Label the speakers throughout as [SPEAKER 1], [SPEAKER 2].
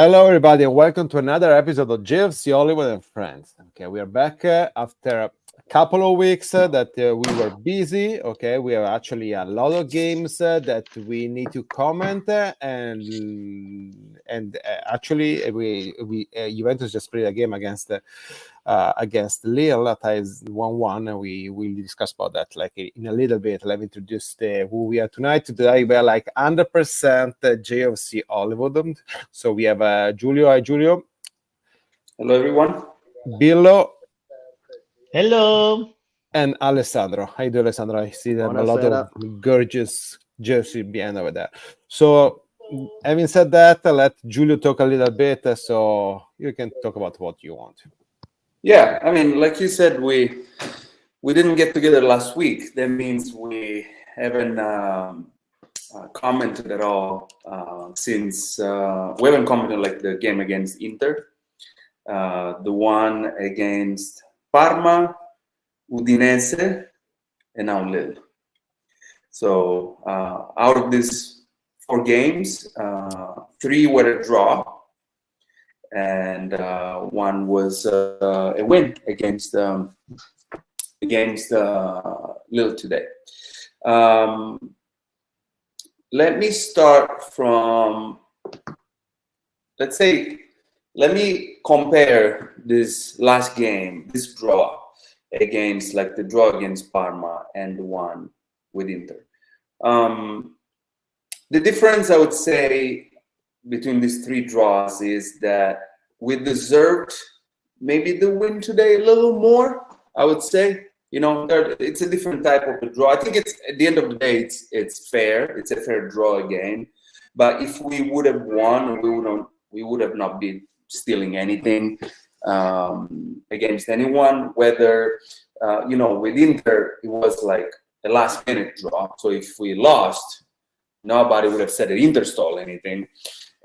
[SPEAKER 1] Hello, everybody, and welcome to another episode of JFC Hollywood and Friends. Okay, we are back after a couple of weeks that we were busy. Okay, we have actually a lot of games that we need to comment, and actually we Juventus just played a game against Lille that is 1-1, and we will discuss about that like in a little bit. Let me introduce who we are tonight. Today we are like 100% JFC Hollywood. So we have Giulio. Hi, Giulio.
[SPEAKER 2] Hello, everyone.
[SPEAKER 1] Billo.
[SPEAKER 3] Hello.
[SPEAKER 1] And Alessandro. How you doing, Alessandro? I see them a lot of gorgeous jersey behind over there. So having said that, let Giulio talk a little bit so you can talk about what you want.
[SPEAKER 2] Yeah, I mean, like you said, we didn't get together last week. That means we haven't commented at all since we haven't commented like the game against Inter, the one against Parma, Udinese, and now Lille. So out of these 4 games, 3 were a draw, and 1 was a win against Lille today. Let me start from, let me compare this last game, this draw, against like the draw against Parma and the one with Inter. The difference I would say between these 3 draws is that we deserved maybe the win today a little more, I would say. You know, it's a different type of a draw. I think it's at the end of the day, it's fair. It's a fair draw again. But if we would have won, we would have not been stealing anything against anyone. Whether with Inter, it was like a last-minute draw. So if we lost, nobody would have said that Inter stole anything.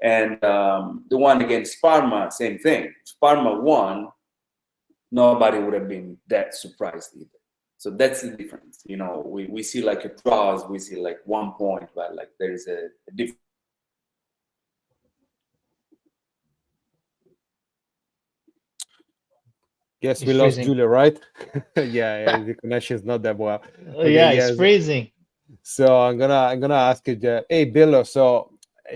[SPEAKER 2] And the one against Parma, same thing. If Parma won, nobody would have been that surprised either. So that's the difference. You know, we see like a draws, we see like 1 point, but like there's a difference.
[SPEAKER 1] Yes, we lost Giulio, right? yeah, the connection is not that well.
[SPEAKER 3] Okay, yeah, it's freezing.
[SPEAKER 1] So I'm gonna ask you, hey Billo. So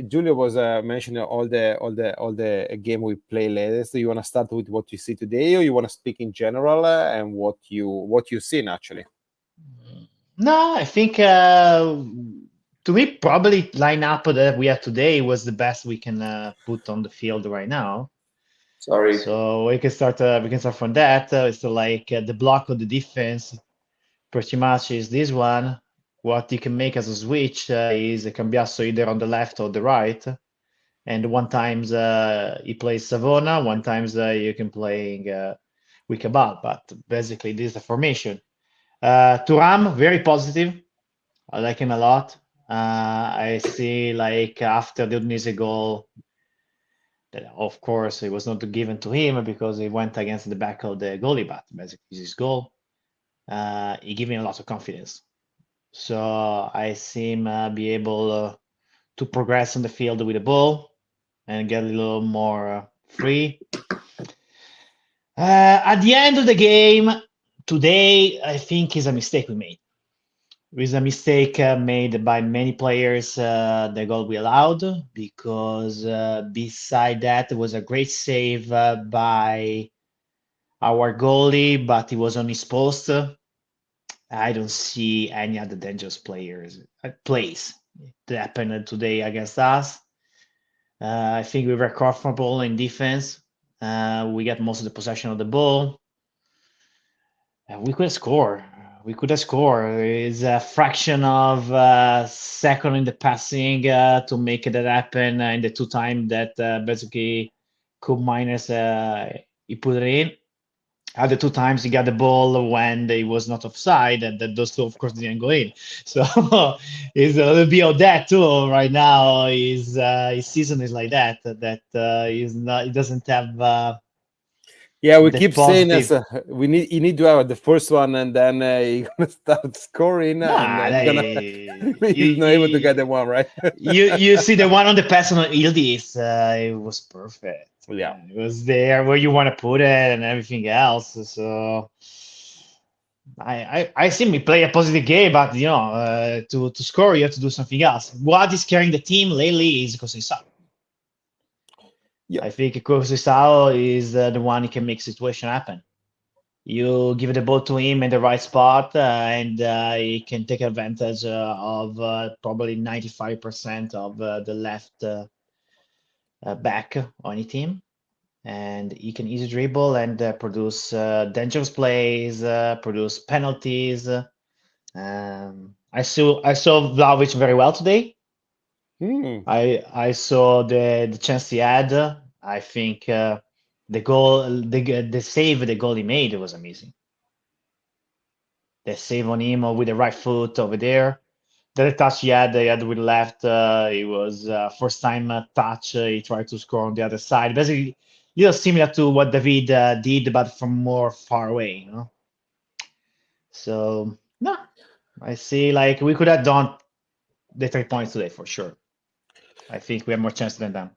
[SPEAKER 1] Giulio was mentioning all the game we play later. So you want to start with what you see today, or you want to speak in general and what you seen actually?
[SPEAKER 3] No, I think to me probably lineup that we have today was the best we can put on the field right now.
[SPEAKER 2] Sorry.
[SPEAKER 3] So we can start. From that. It's like the block of the defense. Pretty much is this one. What you can make as a switch is a Cambiasso either on the left or the right, and one times he plays Savona, one times you can play with Cabal. But basically, this is the formation. Thuram, very positive. I like him a lot. I see like after the Udinese goal, that of course it was not given to him because he went against the back of the goalie, but basically his goal. He gave me a lot of confidence. So I see him be able to progress on the field with the ball and get a little more free. At the end of the game today, I think is a mistake we made. It was a mistake made by many players, the goal we allowed, because beside that, it was a great save by our goalie, but he was on his post. I don't see any other dangerous plays that happened today against us. I think we were comfortable in defense. We got most of the possession of the ball. We could score. It's a fraction of a second in the passing to make that happen in the 2 times that basically Coop minus he put it in. Other 2 times he got the ball when he was not offside, and those 2, of course, didn't go in. So it's a little bit of that too. Right now, his season is like that. He's not. He doesn't have
[SPEAKER 1] Yeah, we
[SPEAKER 3] the
[SPEAKER 1] keep saying as
[SPEAKER 3] positive.
[SPEAKER 1] you need to have the first one, and then you're gonna start scoring, and
[SPEAKER 3] Nah,
[SPEAKER 1] then gonna
[SPEAKER 3] you,
[SPEAKER 1] he's not able to get the
[SPEAKER 3] you
[SPEAKER 1] one right.
[SPEAKER 3] you see the one on the personal Ildiz, it was perfect.
[SPEAKER 1] Yeah,
[SPEAKER 3] It was there where you want to put it and everything else. So I see me play a positive game, but to score you have to do something else. What is carrying the team lately is Conceição.
[SPEAKER 1] yeah.
[SPEAKER 3] I think Conceição is the one who can make situation happen. You give the ball to him in the right spot, and he can take advantage of probably 95% of the left back on any team. And he can easy dribble and produce dangerous plays, produce penalties. I saw Vlahovic very well today.
[SPEAKER 1] Hmm.
[SPEAKER 3] I saw the chance he had. I think the goal, the save, the goal he made was amazing. The save on him with the right foot over there. The touch he had with left. It was first time touch. He tried to score on the other side. Basically, similar to what David did, but from more far away. So no, I see. Like we could have done the 3 points today for sure. I think we have more chance than them.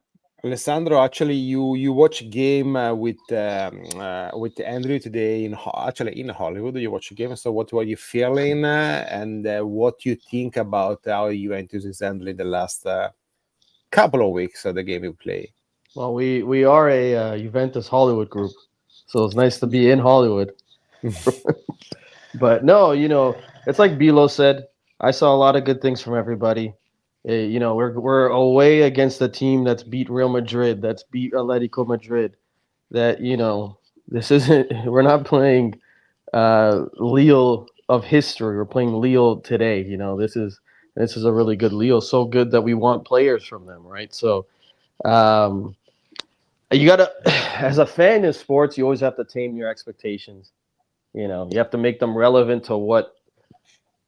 [SPEAKER 1] Alessandro, actually, you watch game with Andrew today actually in Hollywood. You watch a game. So what were you feeling, and what you think about how Juventus is handling the last couple of weeks of the game you play?
[SPEAKER 4] Well, we are a Juventus Hollywood group, so it's nice to be in Hollywood. But no, it's like Bilo said. I saw a lot of good things from everybody. We're away against a team that's beat Real Madrid, that's beat Atletico Madrid. That this isn't. We're not playing Lille of history. We're playing Lille today. This is a really good Lille. So good that we want players from them, right? So. You gotta, as a fan in sports, you always have to tame your expectations. You have to make them relevant to what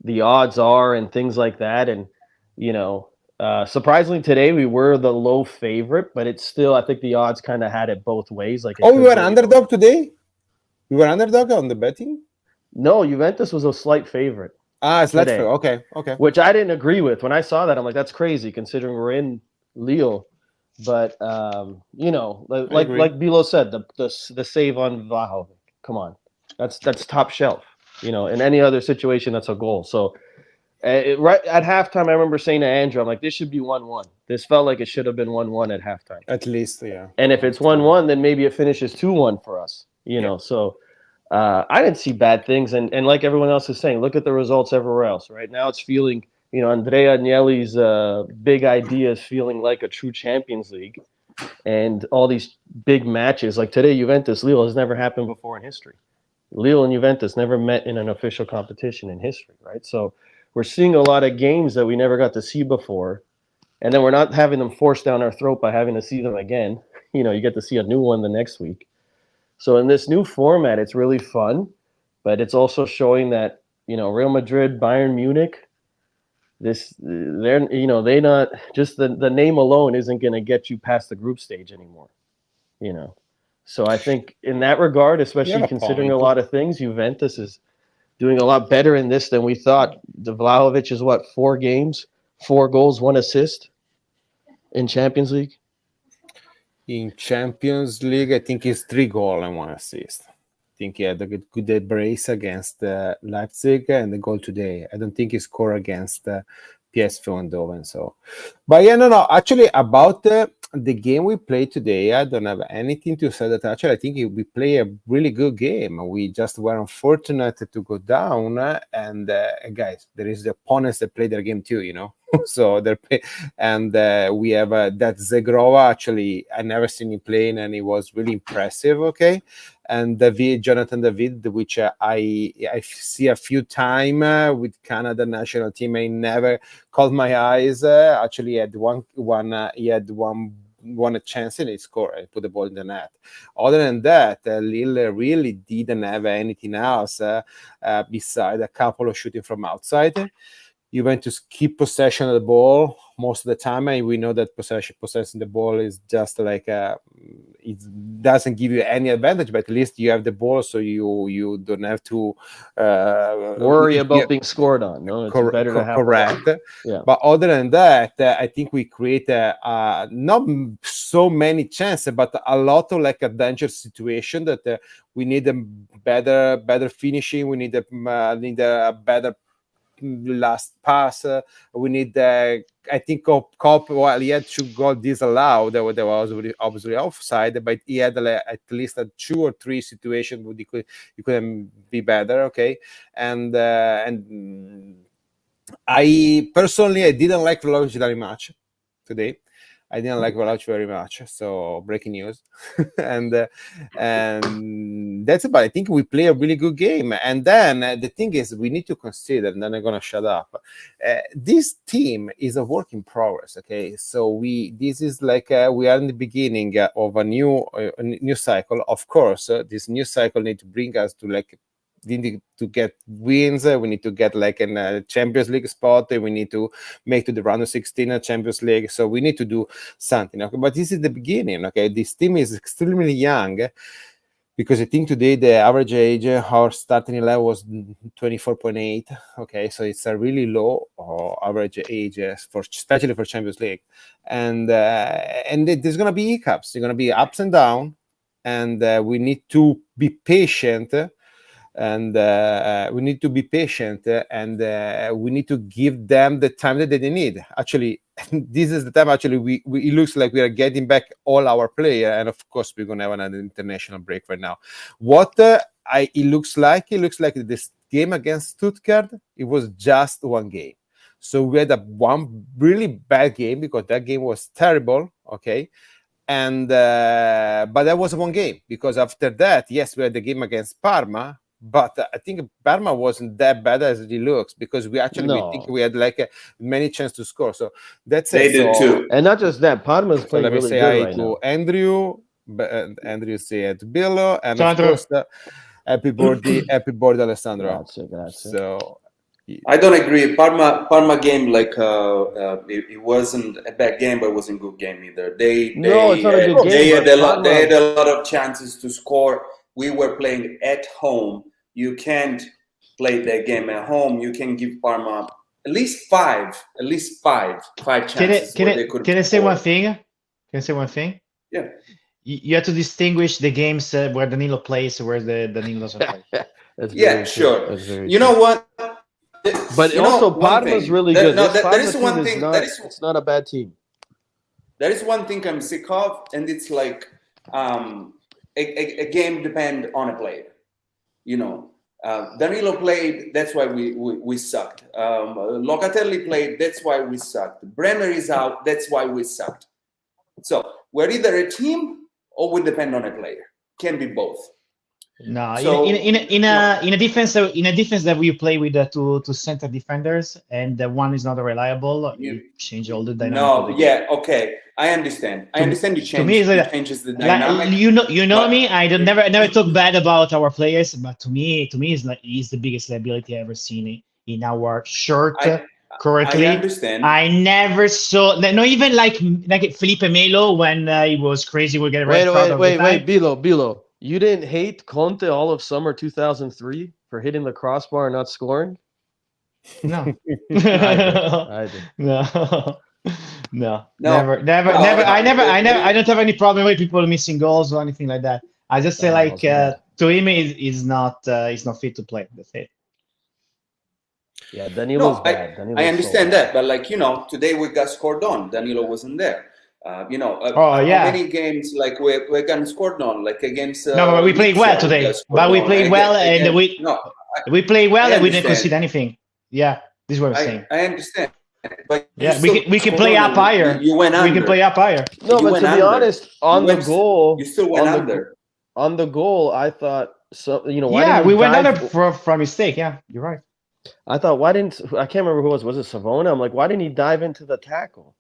[SPEAKER 4] the odds are and things like that. And surprisingly today we were the low favorite, but it's still, I think the odds kind of had it both ways. Like,
[SPEAKER 1] we were underdog today. We were underdog on the betting.
[SPEAKER 4] No, Juventus was a slight favorite.
[SPEAKER 1] It's
[SPEAKER 4] today,
[SPEAKER 1] okay.
[SPEAKER 4] Which I didn't agree with. When I saw that, I'm like, that's crazy considering we're in Lille. But like Bilo said, the save on Vlahovic. Come on, that's top shelf. In any other situation, that's a goal. So right at halftime, I remember saying to Andrew, I'm like, this should be 1-1. This felt like it should have been 1-1 at halftime.
[SPEAKER 1] At least, yeah.
[SPEAKER 4] And if it's 1-1, then maybe it finishes 2-1 for us. So I didn't see bad things. And like everyone else is saying, look at the results everywhere else. Right now, it's feeling. Andrea Agnelli's big idea is feeling like a true Champions League, and all these big matches like today, Juventus Lille has never happened before in history. Lille and Juventus never met in an official competition in history, right? So we're seeing a lot of games that we never got to see before, and then we're not having them forced down our throat by having to see them again. You get to see a new one the next week. So in this new format, it's really fun, but it's also showing that Real Madrid, Bayern Munich. They not just the name alone isn't going to get you past the group stage anymore. So I think in that regard, especially considering a lot of things, Juventus is doing a lot better in this than we thought. Vlahovic is 4 games, 4 goals, 1 assist in Champions League.
[SPEAKER 1] In Champions League, I think it's 3 goals and 1 assist. I think he had a good brace against Leipzig and the goal today. I don't think he scored against PSV Eindhoven. So, but yeah, no. Actually, about the game we played today, I don't have anything to say. That actually, I think we play a really good game. We just were unfortunate to go down. And guys, there is the opponents that play their game too. So they're and we have that Zegrova. Actually, I never seen him playing, and he was really impressive. Okay. And Jonathan David, which I see a few times with Canada national team, I never caught my eyes. Actually, he had one chance and he scored and put the ball in the net. Other than that, Lille really didn't have anything else beside a couple of shooting from outside. Juventus keep possession of the ball most of the time, and we know that possessing the ball is just like it doesn't give you any advantage, but at least you have the ball, so you don't have to
[SPEAKER 4] worry about being scored on. No, it's better to have
[SPEAKER 1] correct.
[SPEAKER 4] Yeah.
[SPEAKER 1] But other than that, I think we create not so many chances, but a lot of like a dangerous situation that we need a better finishing. We need a better last pass. We need I think Cop, well, he had 2 goals disallowed. There was obviously offside, but he had at least 2 or 3 situations where he couldn't be better. Okay, and I personally didn't like Vlahovic very much today. I didn't like Vlahovic very much. So breaking news, and that's about. I think we play a really good game. And then the thing is, we need to consider. And then I'm gonna shut up. This team is a work in progress. Okay, so this is like we are in the beginning of a new cycle. Of course, this new cycle need to bring us to like. We need to get wins. We need to get like a Champions League spot. We need to make to the round of 16 Champions League. So we need to do something. Okay? But this is the beginning. Okay, this team is extremely young because I think today the average age our starting 11 was 24.8. Okay, so it's a really low average age especially for Champions League. And there's gonna be hiccups. There's gonna be ups and downs, and we need to be patient. And we need to be patient, and we need to give them the time that they need. Actually, this is the time. Actually, it looks like we are getting back all our player, and of course, we're gonna have another international break right now. What it looks like this game against Stuttgart, it was just one game. So we had one really bad game because that game was terrible. Okay. And but that was one game, because after that, yes, we had the game against Parma. But I think Parma wasn't that bad as it looks, because we think we had like many chances to score. So that's
[SPEAKER 2] they
[SPEAKER 1] it.
[SPEAKER 2] did too.
[SPEAKER 4] And not just that, Parma's playing
[SPEAKER 1] Let me
[SPEAKER 4] really
[SPEAKER 1] say
[SPEAKER 4] good
[SPEAKER 1] hi
[SPEAKER 4] right
[SPEAKER 1] to
[SPEAKER 4] now.
[SPEAKER 1] Andrew. Andrew say to Billo, and
[SPEAKER 3] Ciao,
[SPEAKER 1] of course, happy birthday, Alessandro.
[SPEAKER 4] Grazie.
[SPEAKER 1] So
[SPEAKER 2] I don't agree. Parma game, like it wasn't a bad game, but it wasn't a good game either.
[SPEAKER 4] It's not a good game.
[SPEAKER 2] They had a lot of chances to score. We were playing at home. You can't play that game at home. You can give Parma at least five chances.
[SPEAKER 3] Can I say one thing? Can I say one thing?
[SPEAKER 2] Yeah.
[SPEAKER 3] You have to distinguish the games where Danilo plays, where Danilo doesn't play.
[SPEAKER 2] Yeah, sure. You know what?
[SPEAKER 4] But also, Parma's really good.
[SPEAKER 2] There is one thing.
[SPEAKER 4] It's not a bad team.
[SPEAKER 2] There is one thing I'm sick of, and it's like a game depend on a player. You know, Danilo played. That's why we sucked. Locatelli played. That's why we sucked. Bremer is out. That's why we sucked. So we're either a team or we depend on a player. Can be both.
[SPEAKER 3] No,
[SPEAKER 2] So,
[SPEAKER 3] in a defense that we play with two center defenders, and the one is not reliable, you change all the dynamic.
[SPEAKER 2] No, yeah, okay, I understand. I understand you change.
[SPEAKER 3] To me,
[SPEAKER 2] it changes the dynamic.
[SPEAKER 3] You know me. I don't never talk bad about our players, but to me, he's the biggest liability I ever seen in our shirt. Correctly,
[SPEAKER 2] I understand.
[SPEAKER 3] I never saw not even like Felipe Melo when he was crazy. We're getting
[SPEAKER 4] wait, Bilo. You didn't hate Conte all of summer 2003 for hitting the crossbar and not scoring?
[SPEAKER 3] No.
[SPEAKER 4] I did.
[SPEAKER 3] No. Never. I don't have any problem with people missing goals or anything like that. I just say to him is not fit to play. That's it.
[SPEAKER 4] Yeah, Danilo's bad.
[SPEAKER 2] I understand that, but today we got scored on. Danilo wasn't there. How many games we're getting scored on, like against?
[SPEAKER 3] No, but we played well today. But we played well, and we played well, and we didn't concede anything. Yeah, this is what I'm saying.
[SPEAKER 2] I understand. But
[SPEAKER 3] yeah, we can play up higher.
[SPEAKER 2] You went under.
[SPEAKER 3] We can play up higher.
[SPEAKER 4] No, but to be honest, the goal,
[SPEAKER 2] you still went under.
[SPEAKER 4] On the goal, I thought
[SPEAKER 3] Yeah, we went under from mistake. Yeah, you're right.
[SPEAKER 4] I thought I can't remember who it was. Was it Savona? I'm like, why didn't he dive into the tackle?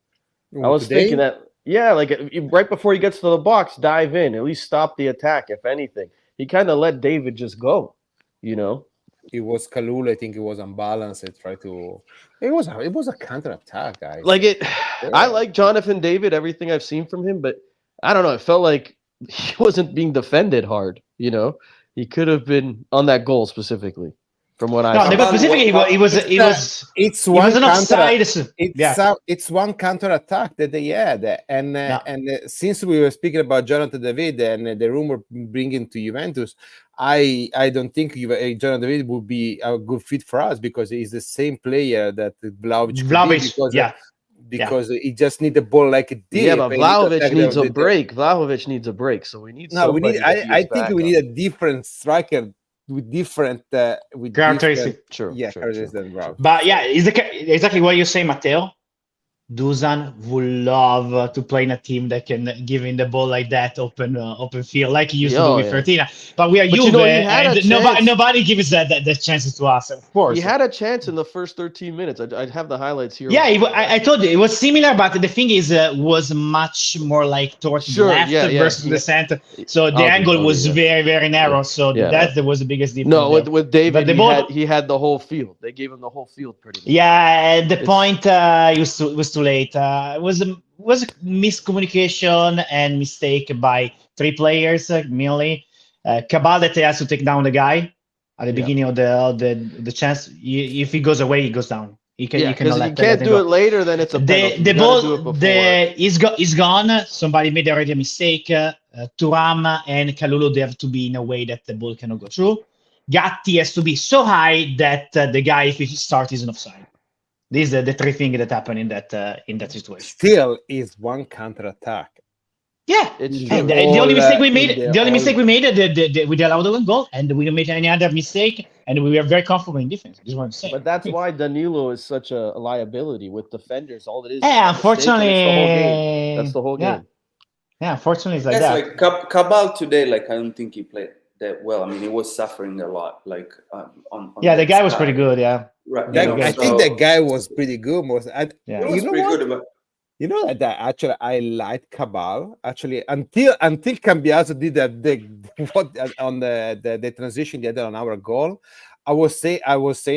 [SPEAKER 4] I was thinking that. Yeah, like right before he gets to the box, dive in. At least stop the attack, if anything. He kind of let David just go,
[SPEAKER 1] it was Kalulu. I think it was unbalanced. It tried to. It was a counter attack, guys.
[SPEAKER 4] Like it, I
[SPEAKER 1] Yeah.
[SPEAKER 4] like Jonathan David. Everything I've seen from him, but I don't know. It felt like he wasn't being defended hard. You know, he could have been on that goal specifically. From what I
[SPEAKER 3] No,
[SPEAKER 4] saw.
[SPEAKER 3] the goal specifically,
[SPEAKER 1] It's
[SPEAKER 3] it
[SPEAKER 1] one
[SPEAKER 3] was an
[SPEAKER 1] counter.
[SPEAKER 3] offside.
[SPEAKER 1] It's one counter attack that they had, and since we were speaking about Jonathan David and the rumor bringing to Juventus, I don't think Jonathan David would be a good fit for us because he's the same player that Vlahovic because he just need the ball like a deep.
[SPEAKER 4] Yeah, but Vlahovic needs a break. Vlahovic needs a break, so we need.
[SPEAKER 1] No, we need. I think we need a different striker with different
[SPEAKER 3] characteristics.
[SPEAKER 1] Characteristics than Vlahovic.
[SPEAKER 3] But yeah, exactly what you say, Matteo. Dusan would love to play in a team that can give him the ball like that, open field, like he used to do with Fertina. But we are Juve, and nobody gives that chances to us. Of course,
[SPEAKER 4] he had a chance in the first 13 minutes. I'd have the highlights here.
[SPEAKER 3] Yeah, I told you it was similar, but the thing is, was much more like towards the left versus the center. So the angle was very, very narrow. So that was the biggest difference.
[SPEAKER 4] No, with David, he had the whole field. They gave him the whole field pretty much.
[SPEAKER 3] Yeah, at the point was too late. It was a miscommunication and mistake by three players mainly. Cabal that has to take down the guy at the beginning of the chance. If he goes away, he goes down. You can't
[SPEAKER 4] do it later. Then it's a penalty.
[SPEAKER 3] The ball is gone. Somebody made already a mistake. Thuram and Kalulu, they have to be in a way that the ball cannot go through. Gatti has to be so high that the guy, if he starts, is an offside. These are the three things that happen in that situation.
[SPEAKER 1] Still is one counter attack.
[SPEAKER 3] Yeah, the only mistake we made, we allowed the one goal, and we didn't make any other mistake, and we were very comfortable in defense. Just want to say.
[SPEAKER 4] But that's why Danilo is such a liability with defenders. All it is.
[SPEAKER 3] Yeah, unfortunately,
[SPEAKER 4] that's the whole game.
[SPEAKER 3] Yeah, unfortunately, it's like that.
[SPEAKER 2] Like Cabal today, like I don't think he played that well. I mean, he was suffering a lot. Like on
[SPEAKER 3] the guy was pretty good. Yeah.
[SPEAKER 2] Right.
[SPEAKER 1] I think that guy was pretty good. You know that actually I liked Cabal actually until Cambiaso did that on the transition they did on our goal. I was saying,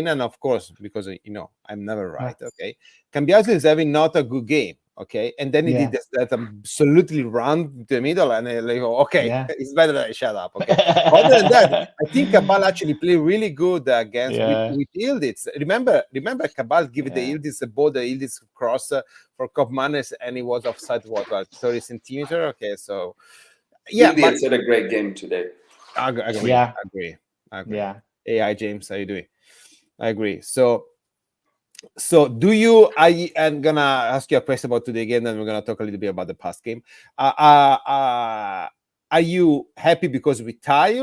[SPEAKER 1] and of course because I'm never right. Okay, Cambiaso is having not a good game. Okay, and then he did that absolutely run to the middle, and it's better that I shut up. Okay, other than that, I think Cabal actually played really good against with Yildiz. Remember, Cabal gave the Yildiz the ball, the Yildiz cross for Kopmanes, and he was offside 30 centimeters. Okay, so
[SPEAKER 2] Yildiz had a great game today.
[SPEAKER 1] I agree. Yeah. Hey, James, how you doing? I agree. So do you? I'm gonna ask you a question about today again, and we're gonna talk a little bit about the past game. Are you happy because we tie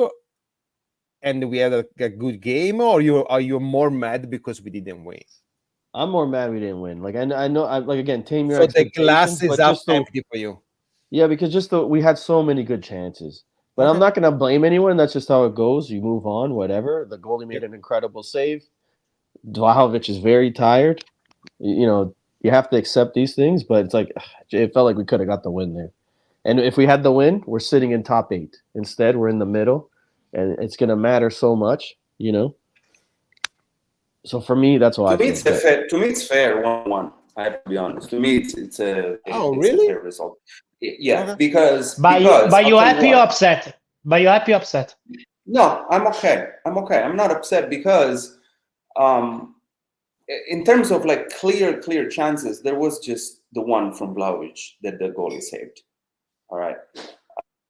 [SPEAKER 1] and we had a good game, or are you more mad because we didn't win?
[SPEAKER 4] I'm more mad we didn't win. Like I know, again, tame your
[SPEAKER 1] expectations. So the glass is up empty for you.
[SPEAKER 4] Yeah, because we had so many good chances. But I'm not gonna blame anyone. That's just how it goes. You move on, whatever. The goalie made an incredible save. Vlahovic is very tired. You have to accept these things, but it's like it felt like we could have got the win there. And if we had the win, we're sitting in top 8. Instead, we're in the middle, and it's going to matter so much, So for me, that's why.
[SPEAKER 2] To me, it's fair 1-1. I have to be honest. To me, it's a fair result. Yeah, because
[SPEAKER 3] you happy or upset? But you happy or upset?
[SPEAKER 2] No, I'm okay. I'm not upset because. In terms of like clear chances, there was just the one from Vlahovic that the goalie saved. All right.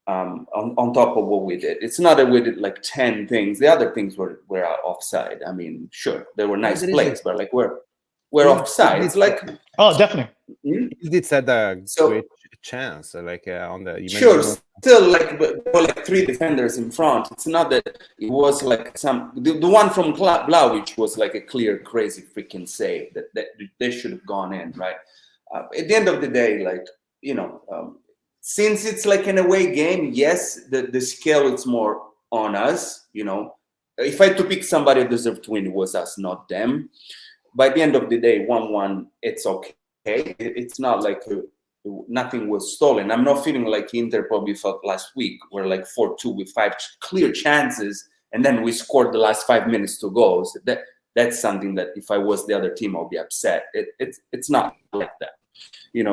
[SPEAKER 2] On top of what we did, it's not that we did like 10 things. The other things were offside. I mean, sure, there were nice plays, but like we're offside. It's like
[SPEAKER 3] definitely.
[SPEAKER 1] You did set a great chance, like on the.
[SPEAKER 2] Still like there were like 3 defenders in front. It's not that it was like the one from Vlahovic was like a clear, crazy freaking save that they should have gone in, right? At the end of the day, like since it's like an away game, yes, the scale is more on us. If I had to pick somebody who deserved to win, it was us, not them. By the end of the day, 1-1, it's okay. It's not like nothing was stolen. I'm not feeling like Inter probably felt last week, where like 4-2 with 5 clear chances and then we scored the last 5 minutes 2 goals. That's something that if I was the other team, I'll be upset. It's not like that,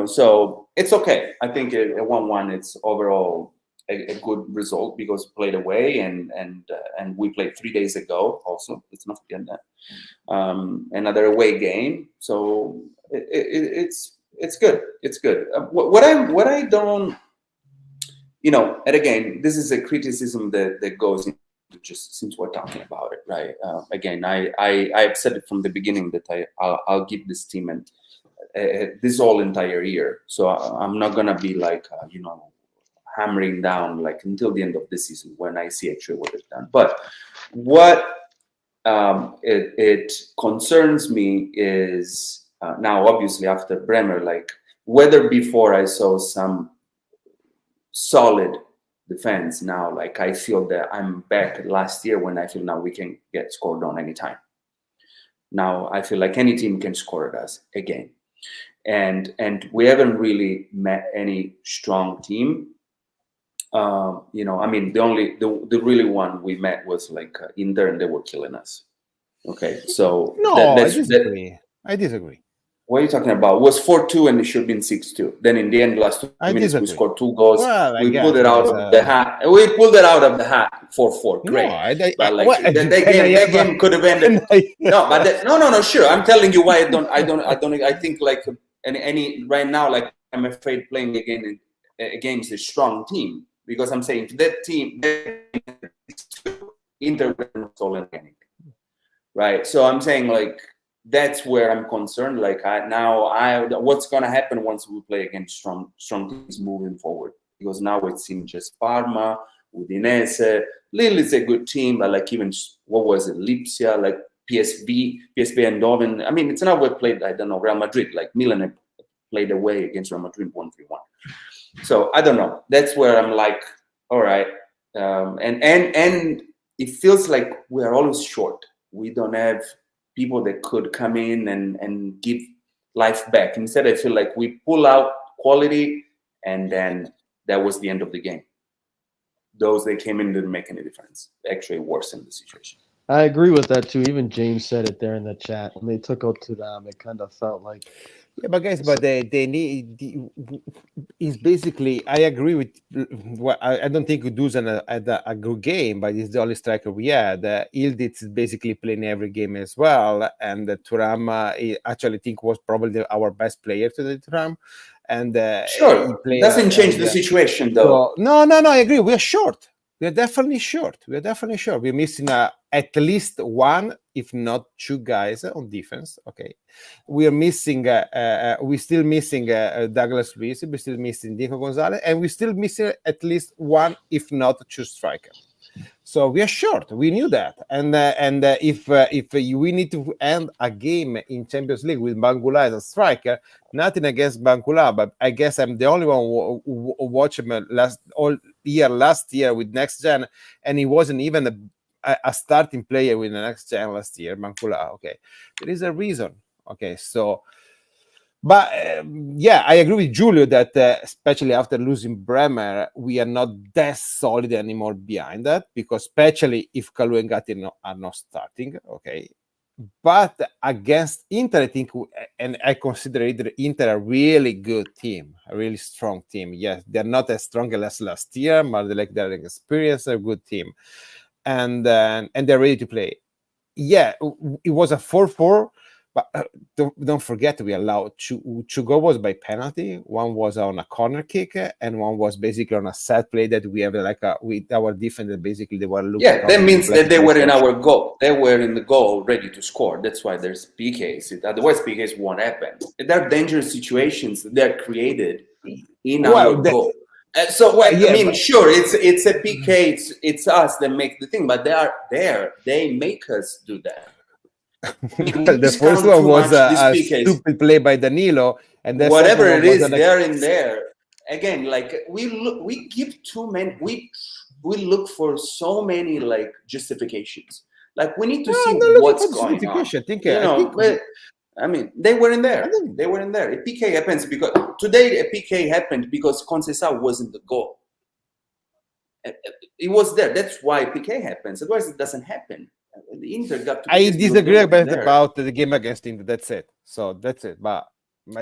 [SPEAKER 2] so it's okay. I think a 1-1, it's overall a good result because played away and we played 3 days ago also. Let's not forget that. Another away game. So it's good. It's good. What I don't, and again, this is a criticism that goes into, just since we're talking about it, right? Again, I've said it from the beginning that I'll give this team and this whole entire year. So I'm not gonna be like hammering down like until the end of the season when I see actually what they've done. But what it concerns me is now obviously after Bremer, like whether before I saw some solid defense, now like I feel that I'm back last year when I feel now we can get scored on anytime. Now I feel like any team can score at us again, and we haven't really met any strong team. I mean, the really one we met was like Inter, and they were killing us. Okay, so
[SPEAKER 1] No, I disagree.
[SPEAKER 2] What are you talking about? It was 4-2 and it should have been 6-2. Then in the end, last 2 minutes, we scored 2 goals.
[SPEAKER 1] Well,
[SPEAKER 2] we pulled it out of the hat. We pulled it out of the hat 4-4. Great. That game could have ended. No. Sure. I'm telling you why I think like any right now, like I'm afraid playing against a strong team, because I'm saying that team, Inter wasn't stolen anything. Right. So I'm saying like, that's where I'm concerned. Like what's gonna happen once we play against strong teams moving forward? Because now it seems just Parma, Udinese, Lille is a good team, but like even what was it, Lipsia, like PSV Eindhoven. I mean, it's not we played. I don't know, Real Madrid, like Milan played away against Real Madrid 1-3-1. So I don't know. That's where I'm like, all right, and it feels like we are always short. We don't have people that could come in and give life back. Instead, I feel like we pull out quality, and then that was the end of the game. Those that came in didn't make any difference. Actually worsened the situation.
[SPEAKER 4] I agree with that too. Even James said it there in the chat. When they took out to them, it kind of felt like.
[SPEAKER 1] Yeah, but guys, they need is basically. I agree with. Well, I don't think Dusan had a good game, but he's the only striker we had. Ildiz is basically playing every game as well, and Thuram, I actually think was probably our best player today. Thuram, and
[SPEAKER 2] sure, doesn't change the situation though.
[SPEAKER 1] So, no, I agree. We are short. We are definitely short. We're missing at least one, if not 2 guys on defense. Okay, we are missing. We're still missing Douglas Luiz. We're still missing Nico Gonzalez, and we're still missing at least 1, if not 2 strikers. So we are short. We knew that, and if we need to end a game in Champions League with Bangula as a striker, nothing against Bangula, but I guess I'm the only one who watched him last year with Next Gen, and he wasn't even a starting player with the Next Gen last year. Bangula, okay, there is a reason. Okay, so. But yeah, I agree with Giulio that especially after losing Bremer, we are not that solid anymore behind that, because especially if Kalou and Gatti are not starting, okay. But against Inter, I think, and I consider Inter a really good team, a really strong team. Yes, they're not as strong as last year, but they're experienced, a good team, and they're ready to play. Yeah, it was a 4-4. But don't forget, we allowed 2 goals by penalty. One was on a corner kick, and one was basically on a set play that we have with our defender. Basically, they were looking.
[SPEAKER 2] Yeah, that means that they were in our goal. They were in the goal, ready to score. That's why there's PKs. Otherwise, PKs won't happen. There are dangerous situations that are created in our goal. So I mean, sure, it's a PK. It's us that make the thing, but they are there. They make us do that.
[SPEAKER 1] The first one was a stupid play by Danilo, and
[SPEAKER 2] whatever it is, they're in there again. Like we give too many. We look for so many like justifications. Like we need to see what's going on. I mean, they were in there. They were in there. A PK happens because today a PK happened because Conceição wasn't the goal. It was there. That's why PK happens. Otherwise, it doesn't happen. The Inter got to.
[SPEAKER 1] I disagree about the game against Inter. That's it. So that's it. But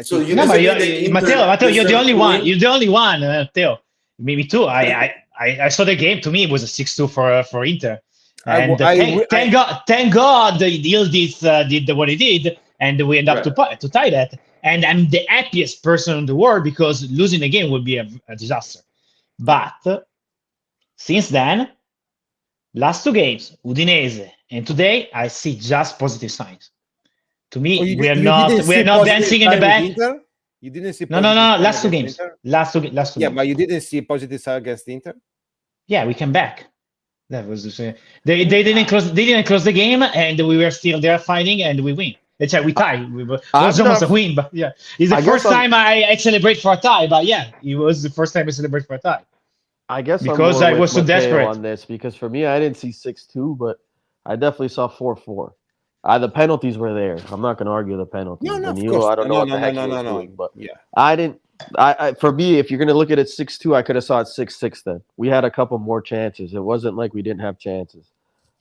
[SPEAKER 2] so you
[SPEAKER 3] no, but
[SPEAKER 2] Matteo,
[SPEAKER 3] you're the only one. You're the only one, Matteo. Me too. I saw the game. To me, it was a 6-2 for Inter. And thank God the Yildiz did what he did, and we end up to tie that. And I'm the happiest person in the world because losing the game would be a disaster. But since then, last two games, Udinese, and today, I see just positive signs. To me, we are not dancing in the back.
[SPEAKER 1] You didn't see
[SPEAKER 3] no. Last two games. Last two games.
[SPEAKER 1] But you didn't see positive signs against Inter.
[SPEAKER 3] Yeah, we came back. That was they didn't close the game, and we were still there fighting, and we win. It's we tie. It was almost a win, but yeah, it's the first time I celebrate for a tie. But yeah, it was the first time I celebrate for a tie.
[SPEAKER 4] I guess
[SPEAKER 3] because I was so desperate
[SPEAKER 4] on this. Because for me, I didn't see 6-2, but I definitely saw 4-4. The penalties were there. I'm not going to argue the penalties.
[SPEAKER 1] No,
[SPEAKER 4] of
[SPEAKER 1] course.
[SPEAKER 4] I don't know what the heck he was doing, but
[SPEAKER 1] yeah,
[SPEAKER 4] I didn't. For me, if you're going to look at it 6-2, I could have saw it 6-6. Then we had a couple more chances. It wasn't like we didn't have chances.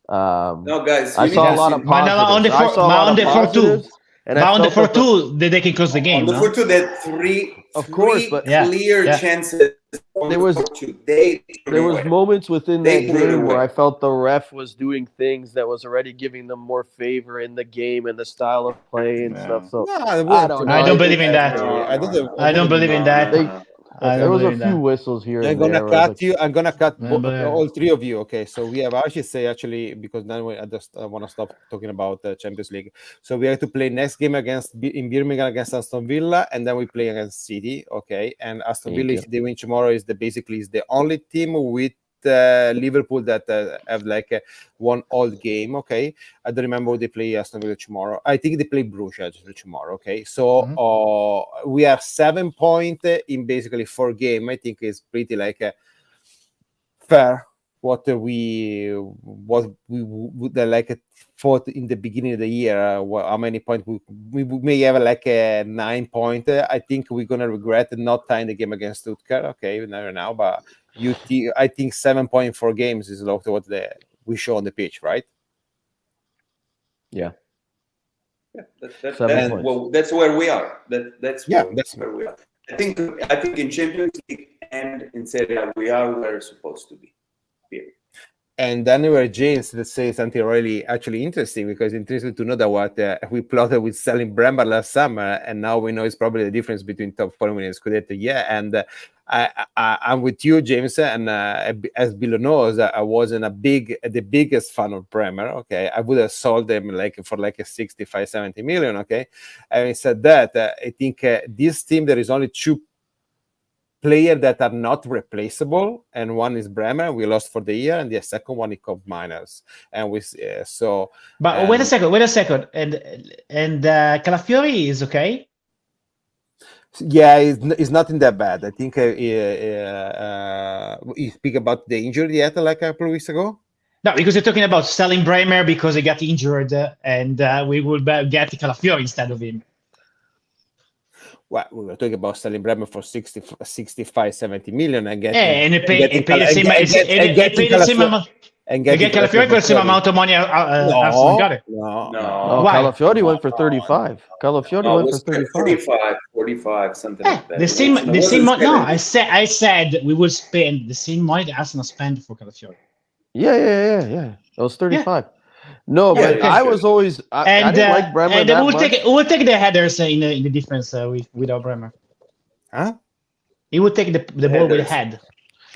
[SPEAKER 2] No, guys,
[SPEAKER 4] I saw a lot of positives.
[SPEAKER 3] And on the 4-2, they can close the game.
[SPEAKER 2] On the 4-2, they had three clear chances.
[SPEAKER 4] There was moments within that game where I felt the ref was doing things that was already giving them more favor in the game and the style of play and stuff. So I
[SPEAKER 3] don't believe in that. I don't believe in that.
[SPEAKER 4] There was a few whistles here.
[SPEAKER 1] I'm gonna cut you. I'm gonna cut all three of you. Okay, so we have because now I want to stop talking about the Champions League. So we have to play next game in Birmingham against Aston Villa, and then we play against City. Okay, and Aston Villa, if they win tomorrow, is the only team with Liverpool that have one old game. Okay, I don't remember who they play Aston Villa tomorrow. I think they play Bruges tomorrow. Okay, so we are 7 points in basically 4 games. I think is pretty fair. What we would thought in the beginning of the year. How many points we may have a 9 point. I think we're gonna regret not tying the game against Stuttgart. Okay, never know, but. I think 7 points for games is what we show on the pitch, right?
[SPEAKER 2] Yeah. That's where we are. That's where we are. I think in Champions League and in Serie A we are where we're supposed to be. Period.
[SPEAKER 1] And then there were James that say something really actually interesting, because it's interesting to know that what we plotted with selling Bremer last summer, and now we know it's probably the difference between top 4 and Scudetto. Yeah, and I'm with you, James, and as Bill knows, I wasn't the biggest fan of Bremer. Okay, I would have sold them for a 65-70 million. Okay, having said that, I think this team there is only 2 players that are not replaceable, and one is Bremer. We lost for the year, and the second one is Cobb Miners, and we so.
[SPEAKER 3] But wait a second, and Calafiori is okay.
[SPEAKER 1] Yeah, it's nothing that bad. I think you speak about the injury yet, a couple of weeks ago.
[SPEAKER 3] No, because you're talking about selling Bremer because he got injured, and we will get Calafiori instead of him.
[SPEAKER 1] Well, we were talking about selling Bremer for 65-70 million and getting
[SPEAKER 3] and pay the same amount. And get Calafiori for the same amount of money. Arsenal got it.
[SPEAKER 2] No.
[SPEAKER 4] Calafiori went for 35. Calafiori went for 35.
[SPEAKER 2] 45, something like that.
[SPEAKER 3] The same money. No, I said we will spend the same money that Arsenal spent for Calafiori.
[SPEAKER 4] Yeah. It was 35. Yeah. No, but I was always I didn't like Bremer
[SPEAKER 3] and
[SPEAKER 4] that
[SPEAKER 3] we'll take the headers in the defense without Bremer.
[SPEAKER 1] Huh?
[SPEAKER 3] He would take the ball with the head.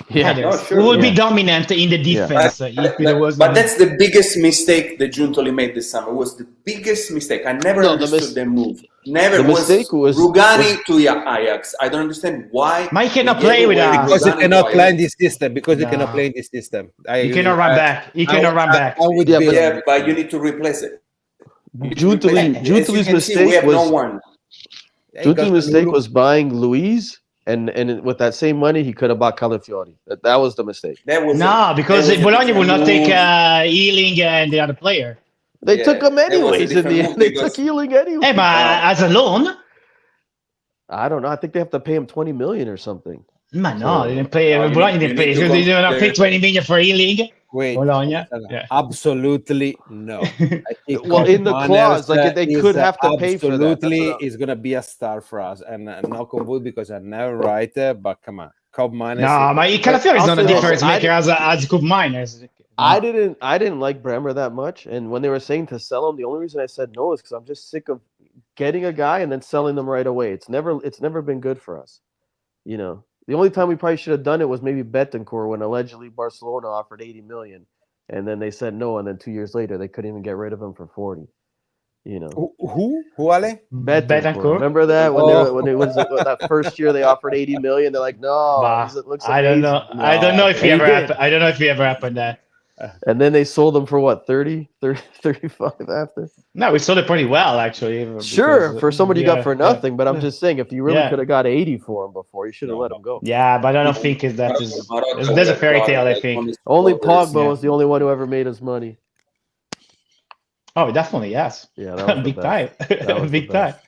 [SPEAKER 4] Yeah,
[SPEAKER 3] we will be dominant in the defense.
[SPEAKER 2] But that's the biggest mistake that Giuntoli made this summer. It was the biggest mistake. I never understood their move. Never. The mistake was Rugani to Ajax. I don't understand why.
[SPEAKER 3] Mike cannot play with us
[SPEAKER 1] because he cannot play in this system. Because he cannot play in this system.
[SPEAKER 3] He cannot run back. He cannot run back.
[SPEAKER 2] But you need to replace it.
[SPEAKER 4] Giuntoli's mistake was Giuntoli's mistake was buying Luiz. And with that same money, he could have bought Calafiori. That was the mistake.
[SPEAKER 3] Because Bologna will not take Ealing and the other player.
[SPEAKER 4] They took him anyways in the end. They took Ealing anyway.
[SPEAKER 3] Hey, but as a loan?
[SPEAKER 4] I don't know. I think they have to pay him 20 million or something.
[SPEAKER 3] Ma no,
[SPEAKER 4] So-
[SPEAKER 3] didn't pay.
[SPEAKER 2] No, you
[SPEAKER 3] Bologna
[SPEAKER 2] need-
[SPEAKER 3] didn't
[SPEAKER 2] you
[SPEAKER 3] pay.
[SPEAKER 2] need to
[SPEAKER 3] They didn't pay
[SPEAKER 2] compare-
[SPEAKER 3] 20 million for Ealing.
[SPEAKER 1] Wait,
[SPEAKER 3] Bologna.
[SPEAKER 1] Alessandro,
[SPEAKER 3] Yeah.
[SPEAKER 1] absolutely no. I think
[SPEAKER 4] Well, in the
[SPEAKER 1] Koopmeiners,
[SPEAKER 4] clause, like, they
[SPEAKER 1] is,
[SPEAKER 4] could have to pay for that. That's
[SPEAKER 1] absolutely
[SPEAKER 4] what I-
[SPEAKER 1] is gonna be a star for us, and knock on wood because I'm never right. But come on, Koopmeiners.
[SPEAKER 3] No, ma Calafiori is
[SPEAKER 4] I'll
[SPEAKER 3] not a
[SPEAKER 4] say this,
[SPEAKER 3] difference
[SPEAKER 4] I
[SPEAKER 3] maker as Cup Miners.
[SPEAKER 4] I didn't like Bremer that much, and when they were saying to sell him, the only reason I said no is because I'm just sick of getting a guy and then selling them right away. It's never been good for us. You know, the only time we probably should have done it was maybe Betancourt when allegedly Barcelona offered 80 million, and then they said no, and then 2 years later they couldn't even get rid of him for 40. You know,
[SPEAKER 1] Who, Ale?
[SPEAKER 3] Betancourt.
[SPEAKER 4] Remember that when
[SPEAKER 1] Oh.
[SPEAKER 4] when it was that first year they offered 80 million, they're like, no,
[SPEAKER 3] Bah,
[SPEAKER 4] it looks
[SPEAKER 3] I don't
[SPEAKER 4] amazing.
[SPEAKER 3] know. I don't know if
[SPEAKER 4] he
[SPEAKER 3] he ever
[SPEAKER 4] did.
[SPEAKER 3] happened. I don't know if he ever happened that.
[SPEAKER 4] And then they sold him for what, 30, 35 after?
[SPEAKER 3] No, we sold it pretty well actually.
[SPEAKER 4] Sure,
[SPEAKER 3] because,
[SPEAKER 4] for somebody you got for
[SPEAKER 3] yeah.
[SPEAKER 4] nothing, but I'm just saying, if you really
[SPEAKER 3] Yeah.
[SPEAKER 4] could have got 80 for him before, you should have let him go.
[SPEAKER 3] Yeah, but I don't think that is.
[SPEAKER 2] Morocco
[SPEAKER 3] There's a
[SPEAKER 2] got
[SPEAKER 3] fairy
[SPEAKER 2] got,
[SPEAKER 3] tale, I
[SPEAKER 2] like,
[SPEAKER 3] think.
[SPEAKER 2] honest
[SPEAKER 4] Only
[SPEAKER 2] voters.
[SPEAKER 4] Pogba was the only one who ever made us money.
[SPEAKER 3] Oh, definitely yes.
[SPEAKER 4] Yeah, that was the
[SPEAKER 3] Big
[SPEAKER 4] best.
[SPEAKER 3] time.
[SPEAKER 4] That was the
[SPEAKER 3] Big time.
[SPEAKER 4] best.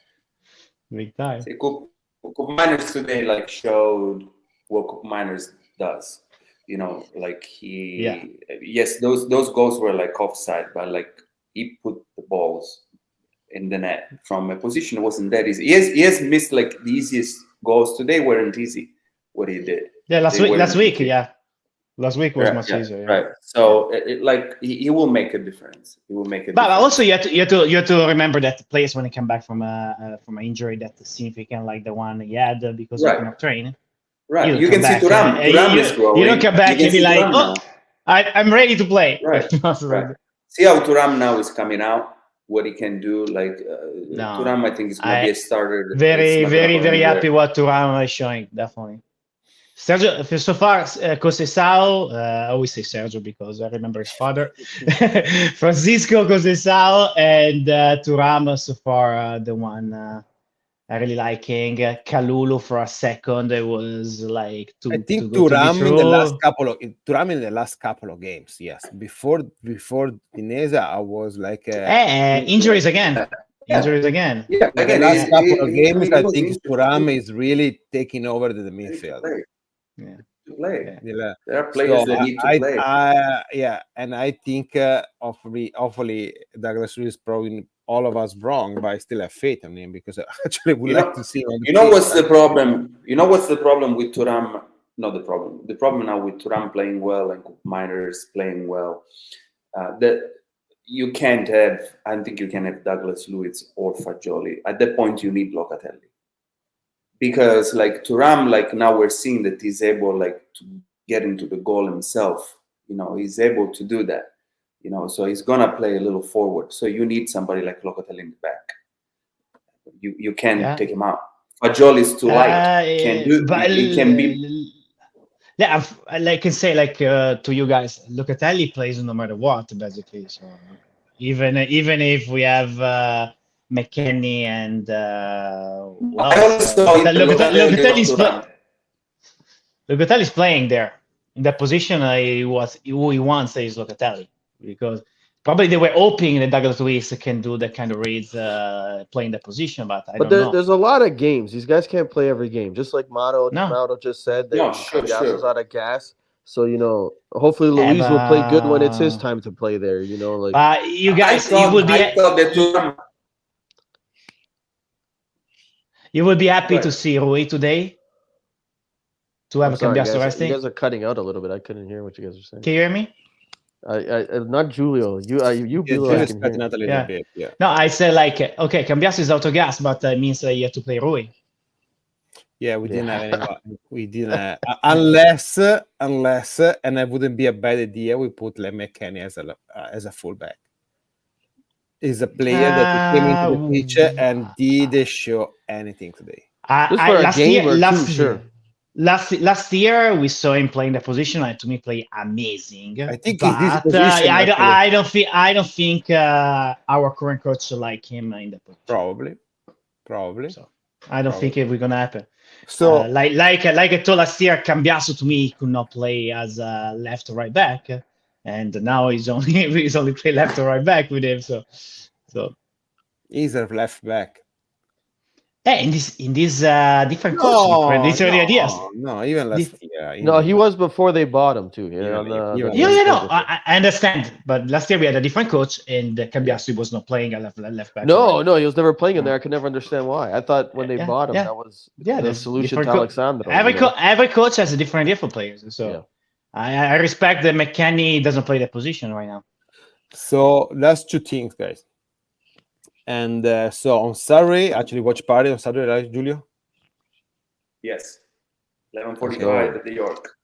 [SPEAKER 3] Big time.
[SPEAKER 2] See, Cup Miners today like showed what Cup Miners does. You know, like yes, those goals were like offside, but like he put the balls in the net from a position that wasn't that easy. He has missed like the easiest goals today weren't easy. What he did.
[SPEAKER 3] Yeah, last
[SPEAKER 2] They
[SPEAKER 3] week,
[SPEAKER 2] weren't easy.
[SPEAKER 3] yeah. Last week was
[SPEAKER 2] Right,
[SPEAKER 3] much
[SPEAKER 2] yeah,
[SPEAKER 3] easier. Yeah.
[SPEAKER 2] right. So like he will make a difference. He will make a
[SPEAKER 3] But
[SPEAKER 2] difference.
[SPEAKER 3] also you have to remember that the players when they come back from an injury that's significant, like the one he had because
[SPEAKER 2] Right.
[SPEAKER 3] he cannot train.
[SPEAKER 2] Right.
[SPEAKER 3] don't
[SPEAKER 2] You
[SPEAKER 3] come
[SPEAKER 2] can see
[SPEAKER 3] back,
[SPEAKER 2] Thuram. Thuram is growing.
[SPEAKER 3] You don't come back
[SPEAKER 2] You
[SPEAKER 3] and
[SPEAKER 2] can
[SPEAKER 3] be
[SPEAKER 2] see
[SPEAKER 3] like,
[SPEAKER 2] Thuram
[SPEAKER 3] oh,
[SPEAKER 2] now.
[SPEAKER 3] I'm ready to play.
[SPEAKER 2] Right.
[SPEAKER 3] So,
[SPEAKER 2] Right. See how Thuram now is coming out. What he can do. Like
[SPEAKER 3] No,
[SPEAKER 2] Thuram, I think is going to be a starter. It's
[SPEAKER 3] very,
[SPEAKER 2] not gonna
[SPEAKER 3] very,
[SPEAKER 2] go
[SPEAKER 3] very
[SPEAKER 2] anywhere.
[SPEAKER 3] happy what Thuram is showing. Definitely. Sergio, so far, Conceição, I always say Sergio because I remember his father, Francisco Conceição, and Thuram so far the one I really liking. Kalulu for a second, it was like
[SPEAKER 1] I think
[SPEAKER 3] too good to be
[SPEAKER 1] Thuram in the last
[SPEAKER 3] true.
[SPEAKER 1] couple of games, yes. Before Dinesa, I was like
[SPEAKER 3] Injuries again. Injuries again.
[SPEAKER 2] Yeah,
[SPEAKER 1] in the
[SPEAKER 2] again,
[SPEAKER 1] last couple of games, I
[SPEAKER 2] was
[SPEAKER 1] think
[SPEAKER 2] injured.
[SPEAKER 1] Thuram is really taking over the
[SPEAKER 2] They need to
[SPEAKER 1] midfield.
[SPEAKER 2] play.
[SPEAKER 3] Yeah.
[SPEAKER 2] To play.
[SPEAKER 1] Yeah.
[SPEAKER 2] There are players
[SPEAKER 1] So
[SPEAKER 2] that need to play.
[SPEAKER 1] yeah, and I think hopefully Douglas Luiz is proving all of us wrong, but I still have faith in him because I actually would
[SPEAKER 2] You
[SPEAKER 1] like
[SPEAKER 2] know-
[SPEAKER 1] to see him on the
[SPEAKER 2] You know
[SPEAKER 1] pitch.
[SPEAKER 2] what's the problem? You know what's the problem with Thuram? Not the problem. The problem now with Thuram playing well and Miners playing well, that you can't have. I don't think you can have Douglas Luiz or Fagioli. At that point, you need Locatelli because, like Thuram, like now we're seeing that he's able, like, to get into the goal himself. You know, he's able to do that. You know, so he's gonna play a little forward. So you need somebody like Locatelli in the back. You can't
[SPEAKER 3] Yeah.
[SPEAKER 2] take him out. Fagioli is too light. Can't do.
[SPEAKER 3] But
[SPEAKER 2] He can be.
[SPEAKER 3] Yeah, I can say like to you guys, Locatelli plays no matter what, basically. So even if we have McKennie and
[SPEAKER 2] I also thought
[SPEAKER 3] Locatelli's playing there in that position. Who he wants is Locatelli because probably they were hoping that Douglas Luiz can do that kind of reads playing that position, but I don't know.
[SPEAKER 4] There's a lot of games. These guys can't play every game. Just like Mauro just said, that
[SPEAKER 2] No, sure.
[SPEAKER 4] is out of gas. So, you know, hopefully Luis will play good when it's his time to play there. You know, like
[SPEAKER 3] But you guys,
[SPEAKER 2] I thought that Thuram.
[SPEAKER 3] you would be happy to
[SPEAKER 2] Right.
[SPEAKER 3] see Rui today to have
[SPEAKER 4] I'm sorry,
[SPEAKER 3] Cambiasso
[SPEAKER 4] guys,
[SPEAKER 3] resting.
[SPEAKER 4] you guys are cutting out a little bit. I couldn't hear what you guys were saying.
[SPEAKER 3] Can you hear me?
[SPEAKER 4] Not Julio. You
[SPEAKER 1] Yeah,
[SPEAKER 4] Bilo, I
[SPEAKER 1] just
[SPEAKER 4] can
[SPEAKER 1] cutting
[SPEAKER 4] hear.
[SPEAKER 1] out a little
[SPEAKER 3] Yeah.
[SPEAKER 1] bit. Yeah.
[SPEAKER 3] No, I said like okay, Cambiasso is out of gas, but it means you have to play Rui.
[SPEAKER 1] Yeah, we didn't
[SPEAKER 4] Yeah.
[SPEAKER 1] have anyone. We didn't unless, and it wouldn't be a bad idea. We put like McKennie as a fullback. Is a player that came into the pitch and didn't show anything today.
[SPEAKER 4] Just for a game or two, sure.
[SPEAKER 3] Last year we saw him playing the position, and to me play amazing.
[SPEAKER 1] I think
[SPEAKER 3] but,
[SPEAKER 1] it's this position.
[SPEAKER 3] I don't think our current coach like him in the position.
[SPEAKER 1] Probably.
[SPEAKER 3] So I don't think it will gonna happen.
[SPEAKER 1] So
[SPEAKER 3] like I told last year, Cambiasso to me could not play as a left or right back, and now he's only play left or right back with him. So
[SPEAKER 1] he's a left back.
[SPEAKER 3] in this different coach, different ideas.
[SPEAKER 1] No, even last year.
[SPEAKER 4] No, he
[SPEAKER 1] even-
[SPEAKER 4] was before they bought him too.
[SPEAKER 1] Yeah,
[SPEAKER 4] On the
[SPEAKER 1] even-
[SPEAKER 3] Yeah,
[SPEAKER 4] list
[SPEAKER 3] no,
[SPEAKER 4] of-
[SPEAKER 3] I understand. But last year we had a different coach, and Cambiasso was not playing at left back.
[SPEAKER 4] No, he was never playing in there. I could never understand why. I thought when they
[SPEAKER 3] Yeah,
[SPEAKER 4] bought him,
[SPEAKER 3] yeah.
[SPEAKER 4] that was
[SPEAKER 3] Yeah,
[SPEAKER 4] the
[SPEAKER 3] there's
[SPEAKER 4] solution
[SPEAKER 3] different
[SPEAKER 4] to
[SPEAKER 3] co-
[SPEAKER 4] Alexandro.
[SPEAKER 3] Every coach has a different idea for players. So
[SPEAKER 4] Yeah.
[SPEAKER 3] I respect that McKennie doesn't play that position right now.
[SPEAKER 1] So that's two things, guys. And so on Saturday, actually watch party on Saturday, right, Giulio?
[SPEAKER 2] Yes. 11:45 at the York.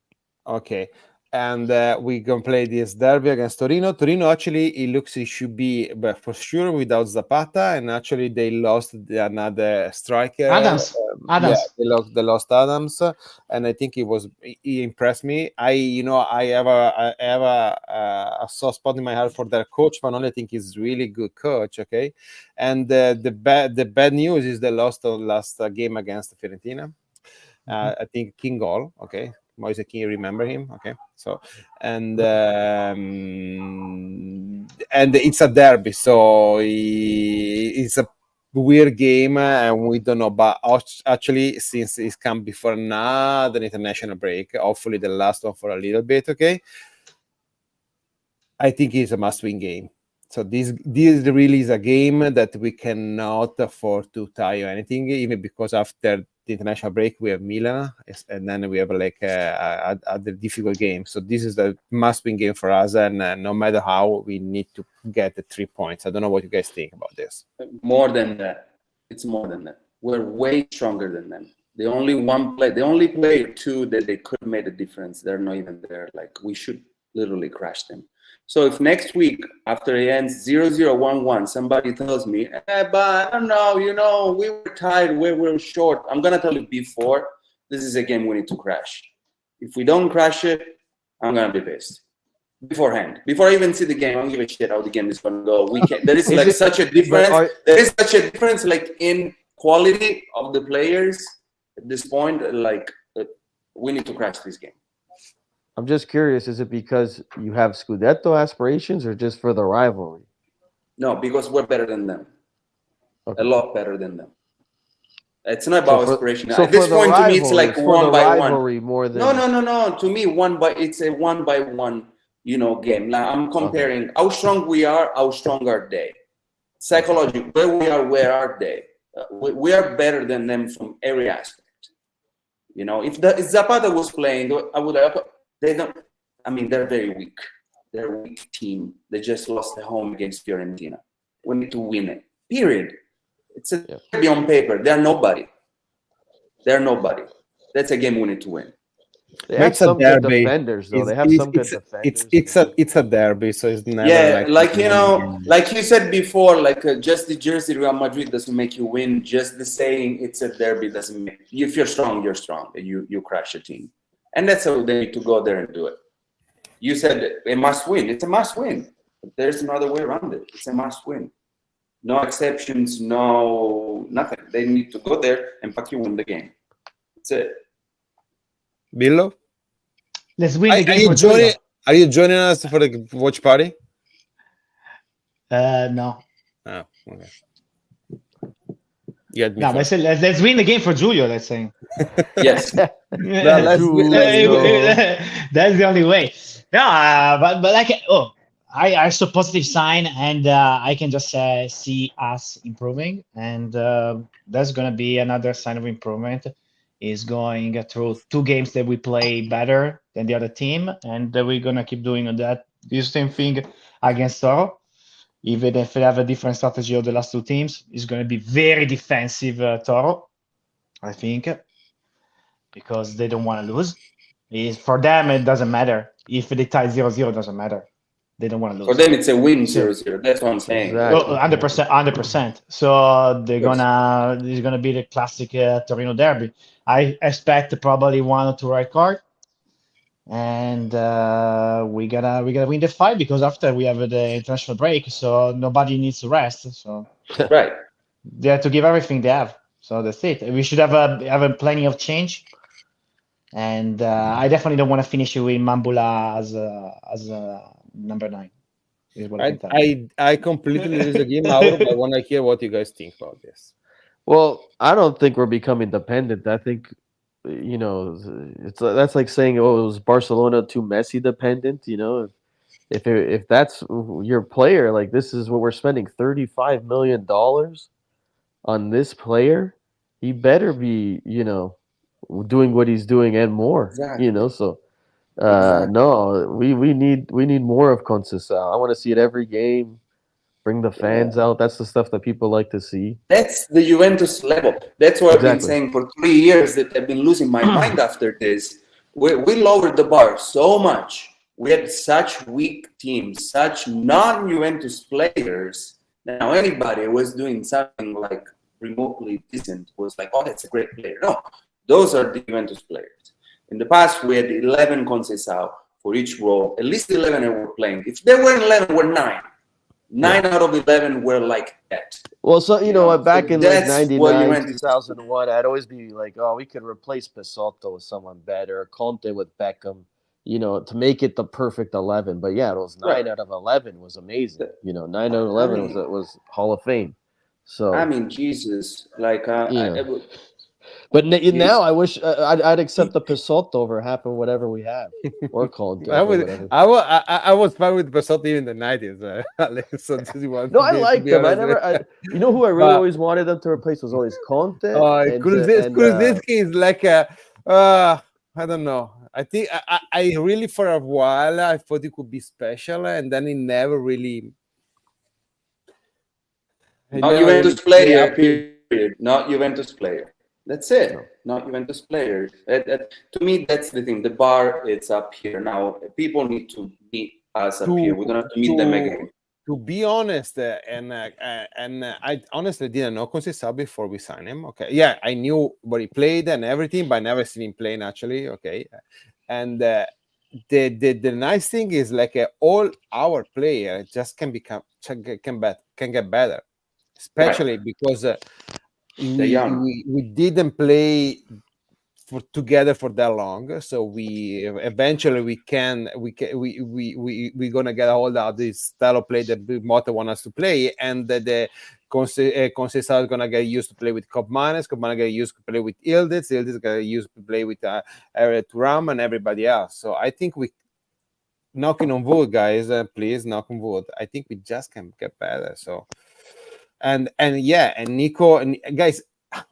[SPEAKER 1] Okay. And we can play this derby against Torino. Torino, actually, it should be, but for sure, without Zapata. And actually, they lost another striker.
[SPEAKER 3] Adams.
[SPEAKER 1] Yeah, they lost Adams, and I think he impressed me. I have a soft spot in my heart for their coach. Vanoli, I think he's really good coach. Okay, and the bad news is they lost the last game against Fiorentina. I think King goal. Okay. Moise King, remember him? Okay, so and it's a derby, so it's a weird game, and we don't know. But actually, since it's come before another international break, hopefully the last one for a little bit. Okay, I think it's a must-win game. So this really is a game that we cannot afford to tie or anything, even because after the international break we have Milan, and then we have like a difficult game. So this is the must-win game for us, and no matter how, we need to get the 3 points. I don't know what you guys think about this.
[SPEAKER 2] More than that. It's more than that. We're way stronger than them. The only player two that they could have made a difference, they're not even there. Like, we should literally crash them. So if next week, after it ends 0-0, 1-1, somebody tells me, but I don't know, we were tired, we were short, I'm going to tell you before, this is a game we need to crash. If we don't crash it, I'm going to be pissed. Beforehand. Before I even see the game, I don't give a shit how the game is going to go. There is like such a difference. There is such a difference like in quality of the players at this point. Like, we need to crash this game.
[SPEAKER 4] I'm just curious, is it because you have Scudetto aspirations or just for the rivalry?
[SPEAKER 2] No, because we're better than them.
[SPEAKER 4] Okay.
[SPEAKER 2] A lot better than them. It's not about aspiration.
[SPEAKER 4] So
[SPEAKER 2] at this point, to me, it's like one by one.
[SPEAKER 4] More than...
[SPEAKER 2] No. To me, it's a one by one, game. Now I'm comparing how strong we are, how strong are they? Psychologically, where we are, where are they? We are better than them from every aspect. If Zapata was playing, I would have. They don't. I mean, they're very weak. They're a weak team. They just lost at home against Fiorentina. We need to win it. Period. It's a derby on paper. They're nobody. That's a game we need to win.
[SPEAKER 4] They have some good defenders, though. They have some good defenders.
[SPEAKER 1] It's a derby, so it's never
[SPEAKER 2] like you said before, like just the jersey Real Madrid doesn't make you win. Just the saying it's a derby doesn't make. If you're strong, you're strong. You crush a team. And that's how they need to go there and do it. You said a must win. It's a must win. There's another way around it. It's a must win. No exceptions, no nothing. They need to go there and fucking win the game. That's it.
[SPEAKER 1] Billo?
[SPEAKER 3] Let's win the game.
[SPEAKER 1] Are you joining us for the watch party?
[SPEAKER 3] No.
[SPEAKER 1] Oh, okay.
[SPEAKER 3] No, but I said let's win the game for Giulio. Let's say.
[SPEAKER 2] Yes.
[SPEAKER 3] That's the only way. No, but like I saw positive sign, and I can just see us improving, and that's gonna be another sign of improvement. Is going through 2 games that we play better than the other team, and we're gonna keep doing that. This same thing against Toro. Even if we have a different strategy of the last 2 teams, it's going to be very defensive, Toro, I think, because they don't want to lose. For them, it doesn't matter. If they tie 0-0, it doesn't matter. They don't want to lose.
[SPEAKER 2] For them, it's a win 0-0. That's what I'm saying.
[SPEAKER 4] Exactly.
[SPEAKER 3] 100%. So it's gonna be the classic Torino derby. I expect probably 1 or 2 red cards. And we gotta win the fight, because after we have the international break, so nobody needs to rest. So
[SPEAKER 2] right,
[SPEAKER 3] they have to give everything they have. So that's it. We should have a plenty of change. And I definitely don't want to finish with Mambula as number 9.
[SPEAKER 1] I completely disagree, Mauro, but I want to hear what you guys think about this.
[SPEAKER 4] Well, I don't think we're becoming dependent. I think, that's like saying, oh, it was Barcelona too Messi dependent. If that's your player, like this is what we're spending $35 million on this player, he better be, doing what he's doing and more.
[SPEAKER 2] Exactly.
[SPEAKER 4] So
[SPEAKER 2] Exactly.
[SPEAKER 4] no, we need more of Conceição. I want to see it every game. Bring the
[SPEAKER 2] Yeah.
[SPEAKER 4] fans out. That's the stuff that people like to see.
[SPEAKER 2] That's the Juventus level. That's what I've been
[SPEAKER 4] Exactly.
[SPEAKER 2] saying for 3 years, that I've been losing my mind after this. We lowered the bar so much. We had such weak teams, such non-Juventus players. Now anybody who was doing something like remotely decent was like, oh, that's a great player. No, those are the Juventus players. In the past, we had 11 Conceição for each role. At least 11 were playing. If there weren't 11, we're 9. 9 out of 11 were like that.
[SPEAKER 4] Well, so back
[SPEAKER 2] So
[SPEAKER 4] in like
[SPEAKER 2] that's what you
[SPEAKER 4] 99,
[SPEAKER 2] went to.
[SPEAKER 4] 2001, I'd always be like, oh, we could replace Pessotto with someone better, Conte with Beckham, to make it the perfect 11. But yeah, those 9
[SPEAKER 2] Right.
[SPEAKER 4] out of 11 was amazing. 9 out of 11 was Hall of Fame. So
[SPEAKER 2] I mean, Jesus, like,
[SPEAKER 4] but now I wish I'd accept the Pessotto over half of whatever we have, or Conte
[SPEAKER 1] I
[SPEAKER 4] or
[SPEAKER 1] was
[SPEAKER 4] whatever.
[SPEAKER 1] I was fine with Basotti in the 90s. So
[SPEAKER 4] No, I liked them. I never. Who I really
[SPEAKER 1] But-
[SPEAKER 4] always wanted them to replace was always Conte.
[SPEAKER 1] Kulusevski is like a I don't know. I think I really for a while I thought it could be special, and then it never really.
[SPEAKER 2] not Juventus player, period. Not Juventus player. That's it. Not Juventus player. To me, that's the thing. The bar, it's up here. Now, people need to meet us up here. We're going to have to meet them again.
[SPEAKER 1] To be honest, and I honestly didn't know Conceição before we signed him. Okay, yeah, I knew what he played and everything, but I never seen him playing actually. Okay, and the nice thing is like all our players just can get better, especially because we didn't play together for that long, so we eventually we're gonna get a hold of this style of play that Motta want us to play, and the Conceição is gonna get used to play with Kopmanes get used to play with Ildiz gonna used to play with Thuram and everybody else. So I think we, knocking on wood, guys, please knock on wood, I think we just can get better. So and Nico and guys,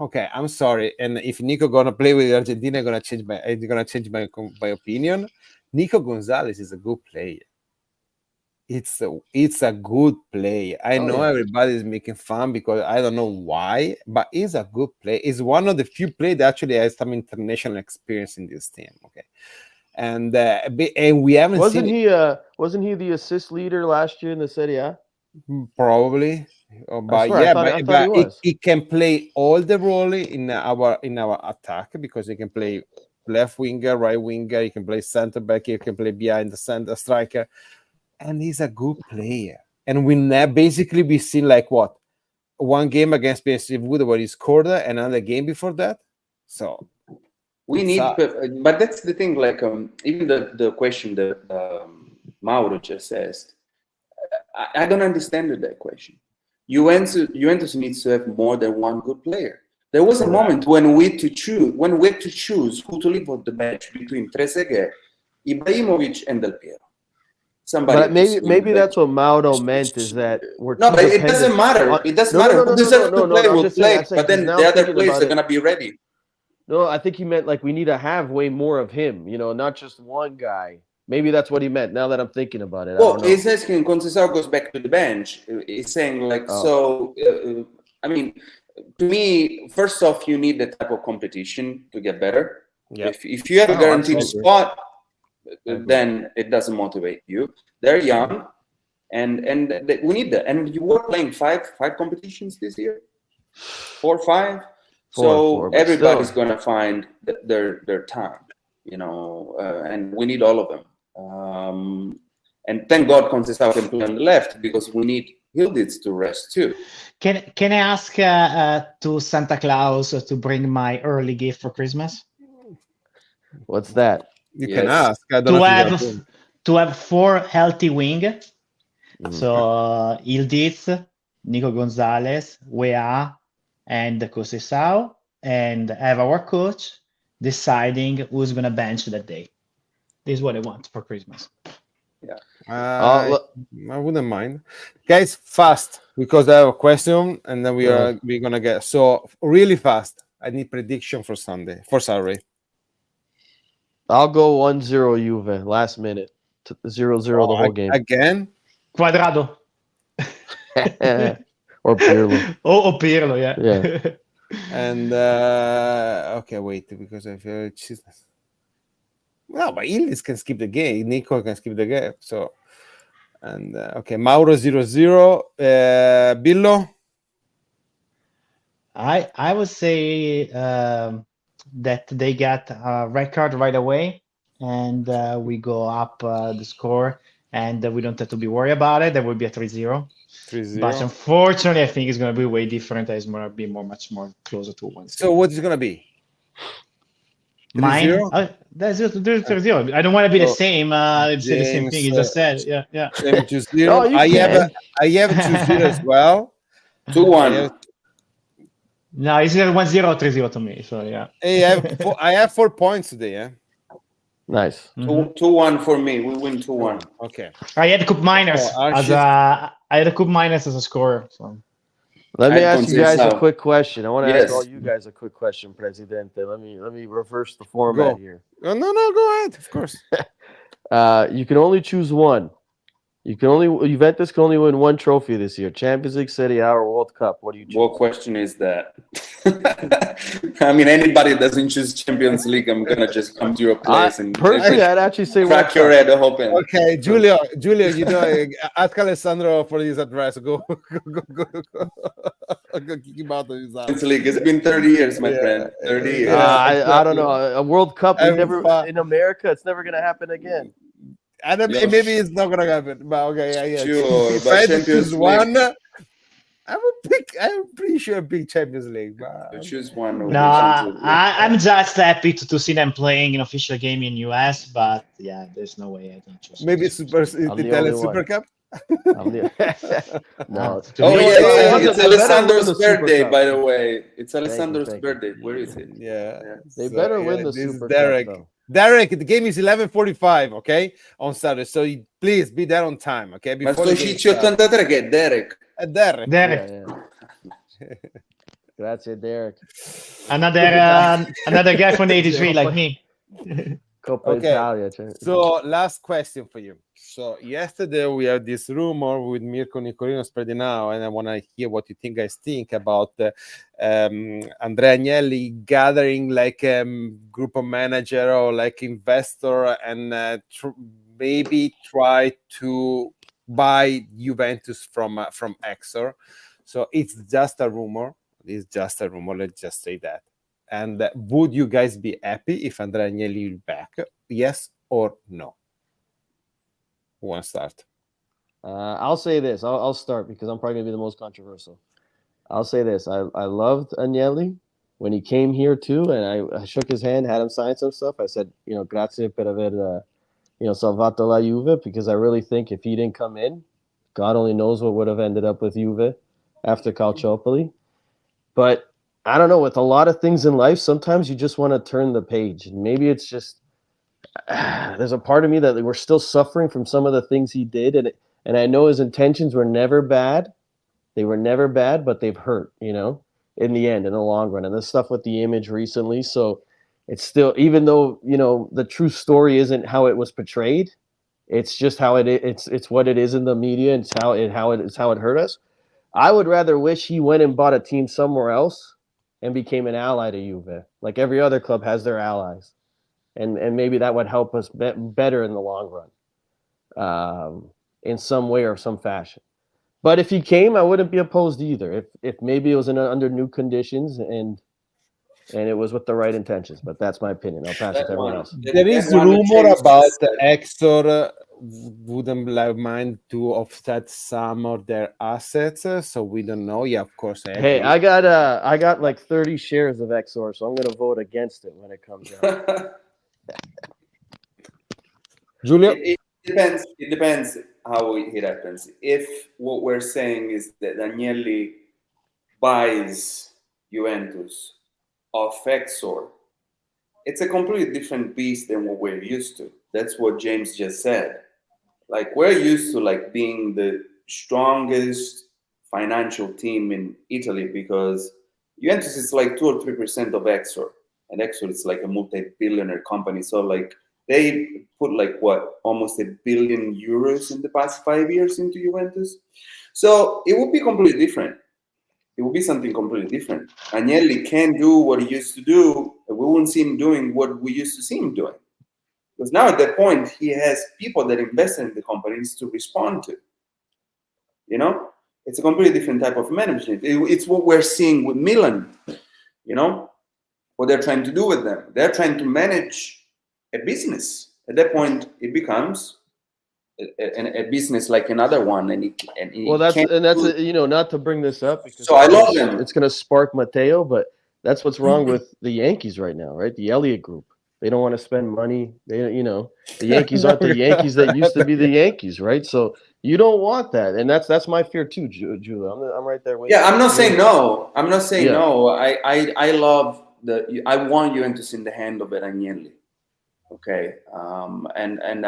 [SPEAKER 1] okay, I'm sorry. And if Nico gonna play with Argentina, gonna change my opinion. Nico Gonzalez is a good player. It's a good player. I know everybody's making fun because I don't know why, but he's a good player. He's one of the few players that actually has some international experience in this team. Okay, and we haven't
[SPEAKER 4] wasn't
[SPEAKER 1] seen
[SPEAKER 4] he the assist leader last year in the Serie A?
[SPEAKER 1] Probably. But
[SPEAKER 4] swear,
[SPEAKER 1] yeah,
[SPEAKER 4] I thought he was.
[SPEAKER 1] he can play all the role in our attack, because he can play left winger, right winger, he can play center back, he can play behind the center striker, and he's a good player. And we basically we seen like what, one game against PSV Wood where he scored, another game before that. So
[SPEAKER 2] we need, but that's the thing. Like even the question that Mauro just asked, I don't understand that question. Juventus needs to have more than one good player. There was a moment when we had to choose who to leave on the bench between Trezeguet, Ibrahimovic, and Del Piero.
[SPEAKER 4] But maybe that's what Mauro meant, is that we're
[SPEAKER 2] no, but it doesn't matter. It doesn't matter. Who deserves to play will play, but then the other players are gonna be ready.
[SPEAKER 4] No, I think he meant like we need to have way more of him. Not just one guy. Maybe that's what he meant. Now that I'm thinking about it,
[SPEAKER 2] well, he's asking Conceição goes back to the bench. He's saying like so. I mean, to me, first off, you need that type of competition to get better.
[SPEAKER 1] Yeah.
[SPEAKER 2] If you have a guaranteed spot, then it doesn't motivate you. They're young, and we need that. And you were playing five competitions this year, 4 or 5. So everybody's gonna find their time, and we need all of them. And thank God Conceição can play on the left, because we need Ildiz to rest too.
[SPEAKER 3] Can I ask to Santa Claus to bring my early gift for Christmas?
[SPEAKER 4] What's that?
[SPEAKER 1] You can ask. I don't know
[SPEAKER 3] to have 4 healthy wing. So Ildiz, Nico Gonzalez, Weah, and Conceição, and have our coach deciding who's gonna bench that day. This is what I want for Christmas.
[SPEAKER 1] I wouldn't mind, guys. Fast, because I have a question, and then we're gonna get so really fast. I need prediction for Sunday, for Saturday.
[SPEAKER 4] I'll go 1-0 Juve last minute. 0-0 the whole game.
[SPEAKER 1] Again.
[SPEAKER 3] Quadrado.
[SPEAKER 4] Or Pirlo.
[SPEAKER 3] Oh, Pirlo, yeah.
[SPEAKER 4] Yeah.
[SPEAKER 1] And okay, wait, because I feel Jesus. No, but Illis can skip the game. Nico can skip the game. So, and okay, Mauro 0-0. Billo.
[SPEAKER 3] I would say that they got a red card right away, and we go up the score, and we don't have to be worried about it. There will be a 3-0.
[SPEAKER 1] 3-0.
[SPEAKER 3] But unfortunately, I think it's going to be way different. It's going to be much more closer to 1.
[SPEAKER 1] So what is it going to be?
[SPEAKER 3] Mine?
[SPEAKER 1] 3-0?
[SPEAKER 3] That's 3-0. I don't want to be the same. Say the same thing you just said. Yeah.
[SPEAKER 1] Same 2-0.
[SPEAKER 4] No, you
[SPEAKER 1] I
[SPEAKER 4] can.
[SPEAKER 1] have 2-0 as well.
[SPEAKER 2] 2-1.
[SPEAKER 3] No, it's either 1-0 or 3-0 to me. So yeah.
[SPEAKER 1] Hey, I have 4 points today. Yeah.
[SPEAKER 4] Nice.
[SPEAKER 2] 2-1 for me. We win 2-1.
[SPEAKER 1] Okay.
[SPEAKER 3] I had Cup Miners as a scorer. So.
[SPEAKER 4] Let me
[SPEAKER 2] I
[SPEAKER 4] ask
[SPEAKER 2] don't
[SPEAKER 4] you
[SPEAKER 2] say
[SPEAKER 4] guys
[SPEAKER 2] so.
[SPEAKER 4] a quick question. I want to
[SPEAKER 2] Yes.
[SPEAKER 4] ask all you guys a quick question, Presidente. Let me reverse the format
[SPEAKER 1] Go.
[SPEAKER 4] here.
[SPEAKER 1] No, go ahead. Of course.
[SPEAKER 4] You can only choose one. Juventus can only win one trophy this year: Champions League, Serie A, or World Cup. What do you choose?
[SPEAKER 2] What question is that? I mean, anybody that doesn't choose Champions League, I'm gonna just come to your place and
[SPEAKER 4] Personally, I'd actually say World
[SPEAKER 2] crack your
[SPEAKER 4] Cup.
[SPEAKER 2] head open.
[SPEAKER 1] Okay, Giulio, you know, ask Alessandro for his address. Go kick him out of his house.
[SPEAKER 2] Champions League. It's been 30 years, my friend. 30 years.
[SPEAKER 4] I don't know. A World Cup,
[SPEAKER 1] Having
[SPEAKER 4] never
[SPEAKER 1] fun.
[SPEAKER 4] in America. It's never gonna happen again.
[SPEAKER 1] And then maybe it's not gonna happen. But okay, yeah.
[SPEAKER 2] Sure,
[SPEAKER 1] If
[SPEAKER 2] but
[SPEAKER 1] I had to
[SPEAKER 2] Champions
[SPEAKER 1] choose
[SPEAKER 2] League-
[SPEAKER 1] one, I'm pretty sure big Champions League. But
[SPEAKER 2] Choose one.
[SPEAKER 3] No, I'm just happy to see them playing an official game in US, but yeah, there's no way I can choose.
[SPEAKER 1] maybe
[SPEAKER 4] I'm the
[SPEAKER 1] Italian
[SPEAKER 4] only
[SPEAKER 1] Super
[SPEAKER 4] one.
[SPEAKER 1] Cup.
[SPEAKER 4] I'm the- no.
[SPEAKER 3] To
[SPEAKER 2] Oh
[SPEAKER 3] me,
[SPEAKER 2] yeah,
[SPEAKER 4] It's
[SPEAKER 2] it's
[SPEAKER 4] better
[SPEAKER 2] Alessandro's
[SPEAKER 4] win the Super
[SPEAKER 2] birthday,
[SPEAKER 4] Cup.
[SPEAKER 2] by the way. It's Alessandro's
[SPEAKER 4] thank you.
[SPEAKER 2] birthday. Where is it?
[SPEAKER 1] Yeah.
[SPEAKER 4] They better win the
[SPEAKER 1] this is
[SPEAKER 4] Super
[SPEAKER 1] Derek.
[SPEAKER 4] Cup, though.
[SPEAKER 1] Derek, the game is 11:45, okay, on Saturday. So please be there on time, okay?
[SPEAKER 2] Ma
[SPEAKER 1] Before
[SPEAKER 2] sto
[SPEAKER 1] the game
[SPEAKER 2] Ciccio
[SPEAKER 1] starts.
[SPEAKER 2] 83 che è Derek.
[SPEAKER 1] Derek.
[SPEAKER 3] Derek,
[SPEAKER 4] Yeah. Grazie, Derek.
[SPEAKER 3] another guy from the 83 like me.
[SPEAKER 4] Coppa
[SPEAKER 1] Okay.
[SPEAKER 4] Italia.
[SPEAKER 1] So last question for you. So yesterday we had this rumor with Mirko Nicolino spreading out, and I want to hear what you guys think about Andrea Agnelli gathering like group of manager or like investor and maybe try to buy Juventus from Exor. So it's just a rumor. It's just a rumor. Let's just say that. And would you guys be happy if Andrea Agnelli is back? Yes or no? Who wants to start?
[SPEAKER 4] I'll say this. I'll start because I'm probably going to be the most controversial. I'll say this. I loved Agnelli when he came here too, and I shook his hand, had him sign some stuff. I said, grazie per aver, salvato la Juve, because I really think if he didn't come in, God only knows what would have ended up with Juve after Calciopoli. But I don't know, with a lot of things in life, sometimes you just want to turn the page. And maybe it's just there's a part of me that we're still suffering from some of the things he did. And I know his intentions were never bad. They were never bad, but they've hurt, in the end, in the long run. And this stuff with the image recently. So it's still, even though, the true story isn't how it was portrayed, it's just how it's what it is in the media. It's how it hurt us. I would rather wish he went and bought a team somewhere else and became an ally to Juve. Like every other club has their allies. And maybe that would help us better in the long run, in some way or some fashion. But if he came, I wouldn't be opposed either. If maybe it was under new conditions and it was with the right intentions. But that's my opinion. I'll pass it to everyone else.
[SPEAKER 1] There is rumor about Exor wouldn't mind to offset some of their assets, so we don't know. Yeah, of course.
[SPEAKER 4] Hey, I got like 30 shares of Exor, so I'm gonna vote against it when it comes out.
[SPEAKER 1] Giulio?
[SPEAKER 2] It depends how it happens. If what we're saying is that Agnelli buys Juventus of Exor, it's a completely different beast than what we're used to. That's what James just said. Like, we're used to like being the strongest financial team in Italy because Juventus is like 2 or 3% of Exor, and Exor is like a multi-billionaire company. So like they put like what, almost €1 billion in the past 5 years into Juventus. So it would be completely different. It would be something completely different. Agnelli can't do what he used to do, and we wouldn't see him doing what we used to see him doing. Because now at that point, he has people that invest in the companies to respond to. You know, it's a completely different type of management. It's what we're seeing with Milan. You know, what they're trying to do with them. They're trying to manage a business. At that point, it becomes a business like another one, and
[SPEAKER 4] that's you know, not to bring this up because
[SPEAKER 2] so I love them.
[SPEAKER 4] It's going to spark Matteo, but that's what's wrong with the Yankees right now, right? The Elliott Group. They don't want to spend money. They, you know, the Yankees aren't the Yankees that used to be the Yankees, right? So you don't want that, and that's my fear too, Julia. I'm right there with you.
[SPEAKER 2] Yeah, I'm not saying no. I'm not saying
[SPEAKER 4] Yeah.
[SPEAKER 2] no. I love I want Juventus in the hand of Agnelli. Okay, and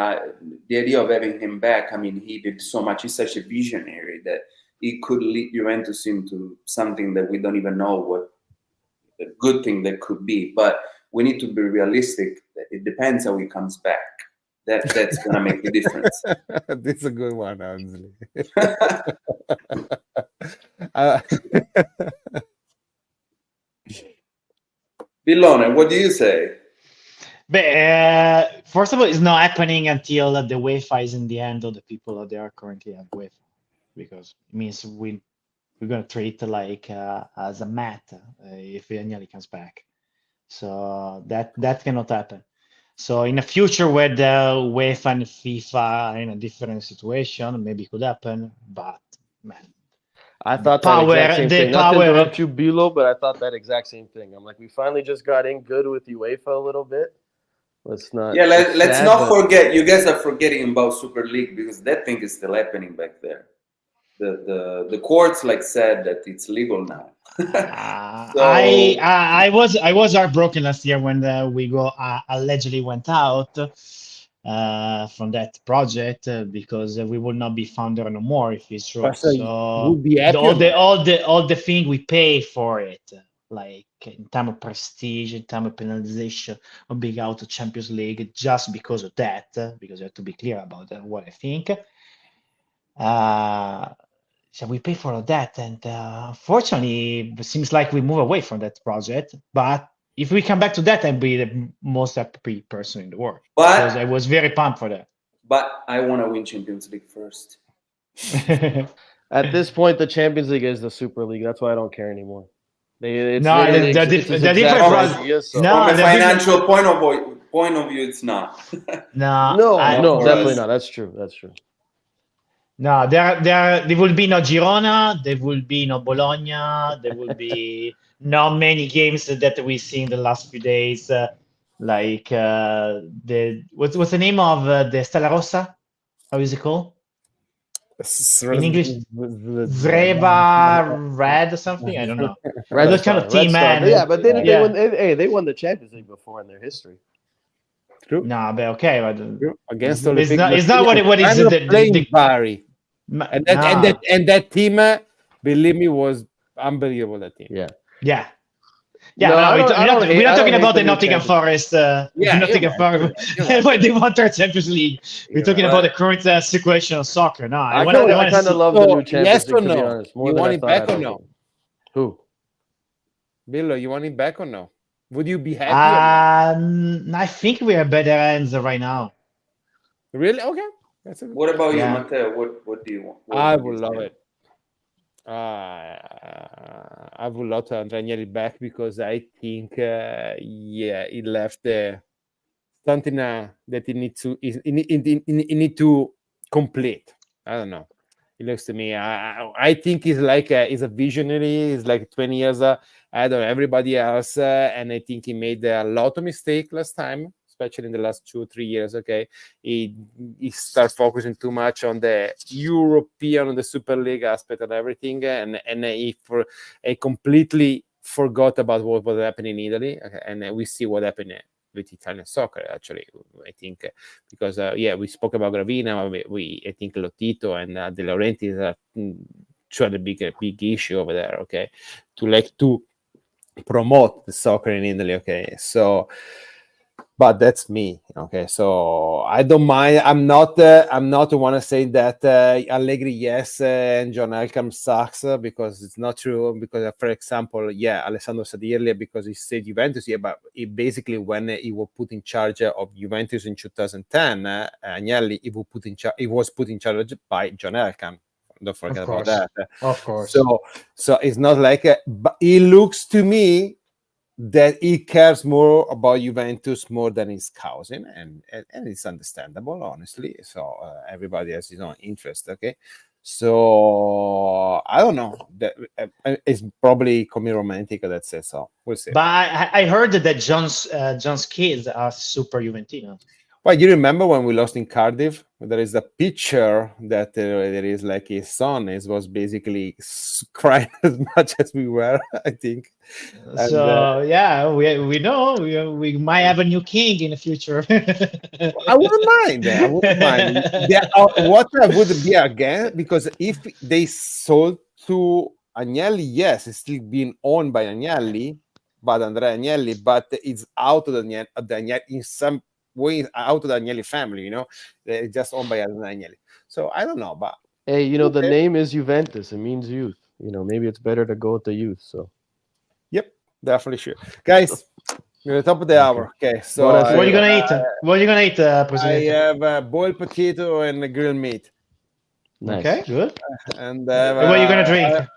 [SPEAKER 2] the idea of having him back, I mean, he did so much. He's such a visionary that he could lead Juventus into something that we don't even know what the good thing that could be. But we need to be realistic. It depends how he comes back. That's gonna make the difference.
[SPEAKER 1] This is a good one, honestly.
[SPEAKER 2] Billone, what do you say?
[SPEAKER 3] But first of all, it's not happening until the UEFA is in the hand of the people that they are currently at UEFA, because it means we're gonna treat it like as a mat if Agnelli comes back. So that cannot happen. So in the future, where the UEFA and FIFA are in a different situation, maybe it could happen. But man,
[SPEAKER 4] I thought that exact same thing. Not to
[SPEAKER 3] power.
[SPEAKER 4] interrupt you, Bilo, but I thought that exact same thing. I'm like, we finally just got in good with UEFA a little bit. Let's not.
[SPEAKER 2] Yeah, let's not forget. You guys are forgetting about Super League because that thing is still happening back there. The courts like said that it's legal now. So,
[SPEAKER 3] I was heartbroken last year when we allegedly went out from that project because we will not be founder no more if it's true. So
[SPEAKER 1] would be happy
[SPEAKER 3] all the thing we pay for it, like in terms of prestige, in terms of penalization of being out of Champions League, just because of that, because you have to be clear about what I think. So we pay for all that, and unfortunately, it seems like we move away from that project. But if we come back to that, I'd be the most happy person in the world because I was very pumped for that.
[SPEAKER 2] But I want to win Champions League first.
[SPEAKER 4] At this point, the Champions League is the Super League. That's why I don't care anymore.
[SPEAKER 3] The difference.
[SPEAKER 2] From a financial point of view, it's not.
[SPEAKER 3] No,
[SPEAKER 4] definitely not. That's true. That's true.
[SPEAKER 3] No, there will be no Girona, there will be no Bologna, there will be not many games that we see in the last few days, like what's the name of the Stella Rossa? How is it called? In English, Zreva Red or something. I don't know. Those kind of team, man.
[SPEAKER 4] Yeah, but they won. Hey, they won the Champions League before in their history.
[SPEAKER 1] True.
[SPEAKER 3] No, but okay, but
[SPEAKER 1] against
[SPEAKER 3] it's not what is
[SPEAKER 1] the Bari. And that team, believe me, was unbelievable. That team.
[SPEAKER 4] Yeah.
[SPEAKER 3] We're not talking about the Nottingham Forest. Nottingham Forest when they won their Champions League. We're talking about the current situation of soccer. No,
[SPEAKER 4] I kind of love the new Champions League. To be honest,
[SPEAKER 1] you want it back or no?
[SPEAKER 4] Who?
[SPEAKER 1] Billo, you want it back or no? Would you be happy?
[SPEAKER 3] I think we are better ends right now.
[SPEAKER 1] Really? Okay.
[SPEAKER 2] What about you, Matteo? What do you want?
[SPEAKER 1] I would love it. I would love to have Agnelli back because I think, he left something that he need to complete. I don't know. It looks to me. I think he's he's a visionary. He's like 20 years ahead of everybody else, and I think he made a lot of mistakes last time, especially in the last 2 or 3 years. Okay, he started focusing too much on the European, on the Super League aspect and everything, and he completely forgot about what was happening in Italy, and we see what happened with Italian soccer. Actually, I think because we spoke about Gravina. I think Lotito and De Laurentiis are a big issue over there. Okay, to promote the soccer in Italy. Okay, so. But that's me. Okay, so I don't mind. I'm not want to say that Allegri yes and John Elkann sucks because it's not true. Because for example, Alessandro said earlier because he said Juventus, but it basically when he was put in charge of Juventus in 2010, Agnelli he was put in charge by John Elkann. Don't forget about that.
[SPEAKER 3] Of course.
[SPEAKER 1] So it's not like, but it looks to me that he cares more about Juventus more than his cousin, and it's understandable, honestly. So everybody has his own interest. Okay, so I don't know. That it's probably commie romantic. That's it. So we'll see.
[SPEAKER 3] But I heard that John's kids are super Juventino.
[SPEAKER 1] Well, you remember when we lost in Cardiff? There is a picture that there is like his son was basically crying as much as we were, I think.
[SPEAKER 3] So we know we might have a new king in the future.
[SPEAKER 1] I wouldn't mind. What I would be again, because if they sold to Agnelli, yes, it's still being owned by Agnelli, but Andrea Agnelli, but it's out of the Agnelli in some way, out of the Agnelli family, they're just owned by Agnelli. So I don't know, but
[SPEAKER 4] hey, the name is Juventus. It means youth. Maybe it's better to go with the youth. So,
[SPEAKER 1] yep, definitely sure, guys. We're at the top of the hour. Okay, so
[SPEAKER 4] What
[SPEAKER 3] are you gonna eat? What are you gonna eat, President?
[SPEAKER 1] I have boiled potato and grilled meat.
[SPEAKER 4] nice.
[SPEAKER 3] Okay, good.
[SPEAKER 1] And
[SPEAKER 3] What are you gonna drink?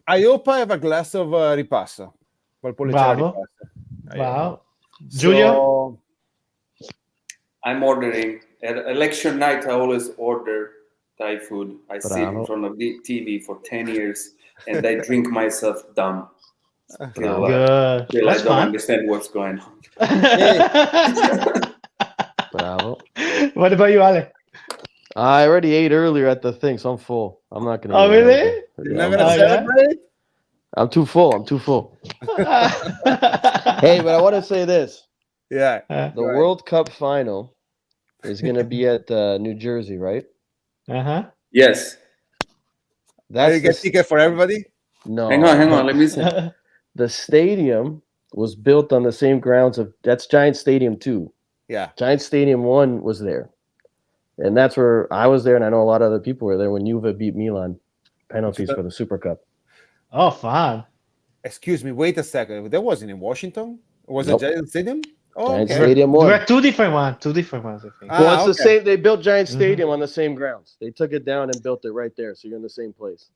[SPEAKER 1] I hope I have a glass of ripasso.
[SPEAKER 3] Bravo. Wow.
[SPEAKER 1] So,
[SPEAKER 3] Giulio?
[SPEAKER 2] I'm ordering. At election night, I always order Thai food. I sit in front of the TV for 10 years and I drink myself dumb. Till I don't understand what's going on.
[SPEAKER 4] Bravo.
[SPEAKER 3] What about you, Ale?
[SPEAKER 4] I already ate earlier at the thing, so I'm full. I'm not gonna.
[SPEAKER 3] Oh, really?
[SPEAKER 1] You're not gonna celebrate?
[SPEAKER 4] I'm too full. Hey, but I want to say this.
[SPEAKER 1] Yeah.
[SPEAKER 4] The World Cup final is going to be at New Jersey, right?
[SPEAKER 3] Uh-huh.
[SPEAKER 2] Yes.
[SPEAKER 1] Are you get ticket for everybody?
[SPEAKER 4] No.
[SPEAKER 2] Hang on. Let me see.
[SPEAKER 4] The stadium was built on the same grounds that's Giant Stadium 2.
[SPEAKER 1] Yeah.
[SPEAKER 4] Giant Stadium 1 was there. And that's where I was there, and I know a lot of other people were there when Juve beat Milan. Penalties for the Super Cup.
[SPEAKER 3] Oh, fun.
[SPEAKER 1] Excuse me, wait a second. That wasn't in Washington? Was
[SPEAKER 4] Nope.
[SPEAKER 1] it Giant Stadium? Oh,
[SPEAKER 4] Giant
[SPEAKER 1] okay.
[SPEAKER 4] Stadium 1.
[SPEAKER 3] There were two different ones, I think.
[SPEAKER 4] Well, it's the
[SPEAKER 1] okay.
[SPEAKER 4] same. They built Giant Stadium on the same grounds. They took it down and built it right there, so you're in the same place.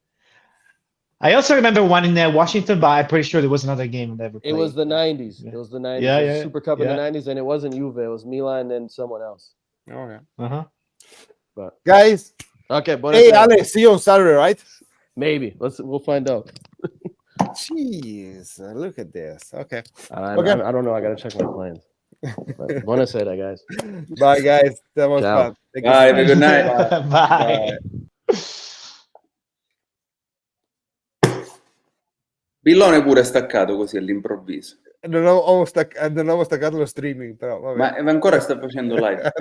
[SPEAKER 3] I also remember one in Washington, but I'm pretty sure there was another game that ever played.
[SPEAKER 4] It was the 90s. It was the 90s.
[SPEAKER 3] Yeah,
[SPEAKER 4] It was
[SPEAKER 3] yeah,
[SPEAKER 4] Super Cup in
[SPEAKER 3] yeah.
[SPEAKER 4] the 90s, and it wasn't Juve. It was Milan and someone else.
[SPEAKER 1] Okay.
[SPEAKER 3] Uh-huh.
[SPEAKER 4] But
[SPEAKER 1] Guys,
[SPEAKER 4] okay, but
[SPEAKER 1] hey, Ale, see you on Saturday, right?
[SPEAKER 4] maybe we'll find out.
[SPEAKER 1] Jeez, look at this. Okay.
[SPEAKER 4] I
[SPEAKER 1] Okay.
[SPEAKER 4] don't know. I gotta check my plans. But buona sera, guys.
[SPEAKER 1] Bye, guys. That was
[SPEAKER 4] Ciao.
[SPEAKER 1] fun. Thank you
[SPEAKER 2] Bye,
[SPEAKER 1] so
[SPEAKER 2] have a
[SPEAKER 1] much.
[SPEAKER 2] good night.
[SPEAKER 3] Bye.
[SPEAKER 2] Billone pure è staccato così all'improvviso.
[SPEAKER 1] Non avevo staccato lo streaming, però vabbè.
[SPEAKER 2] Ma ancora sta facendo live.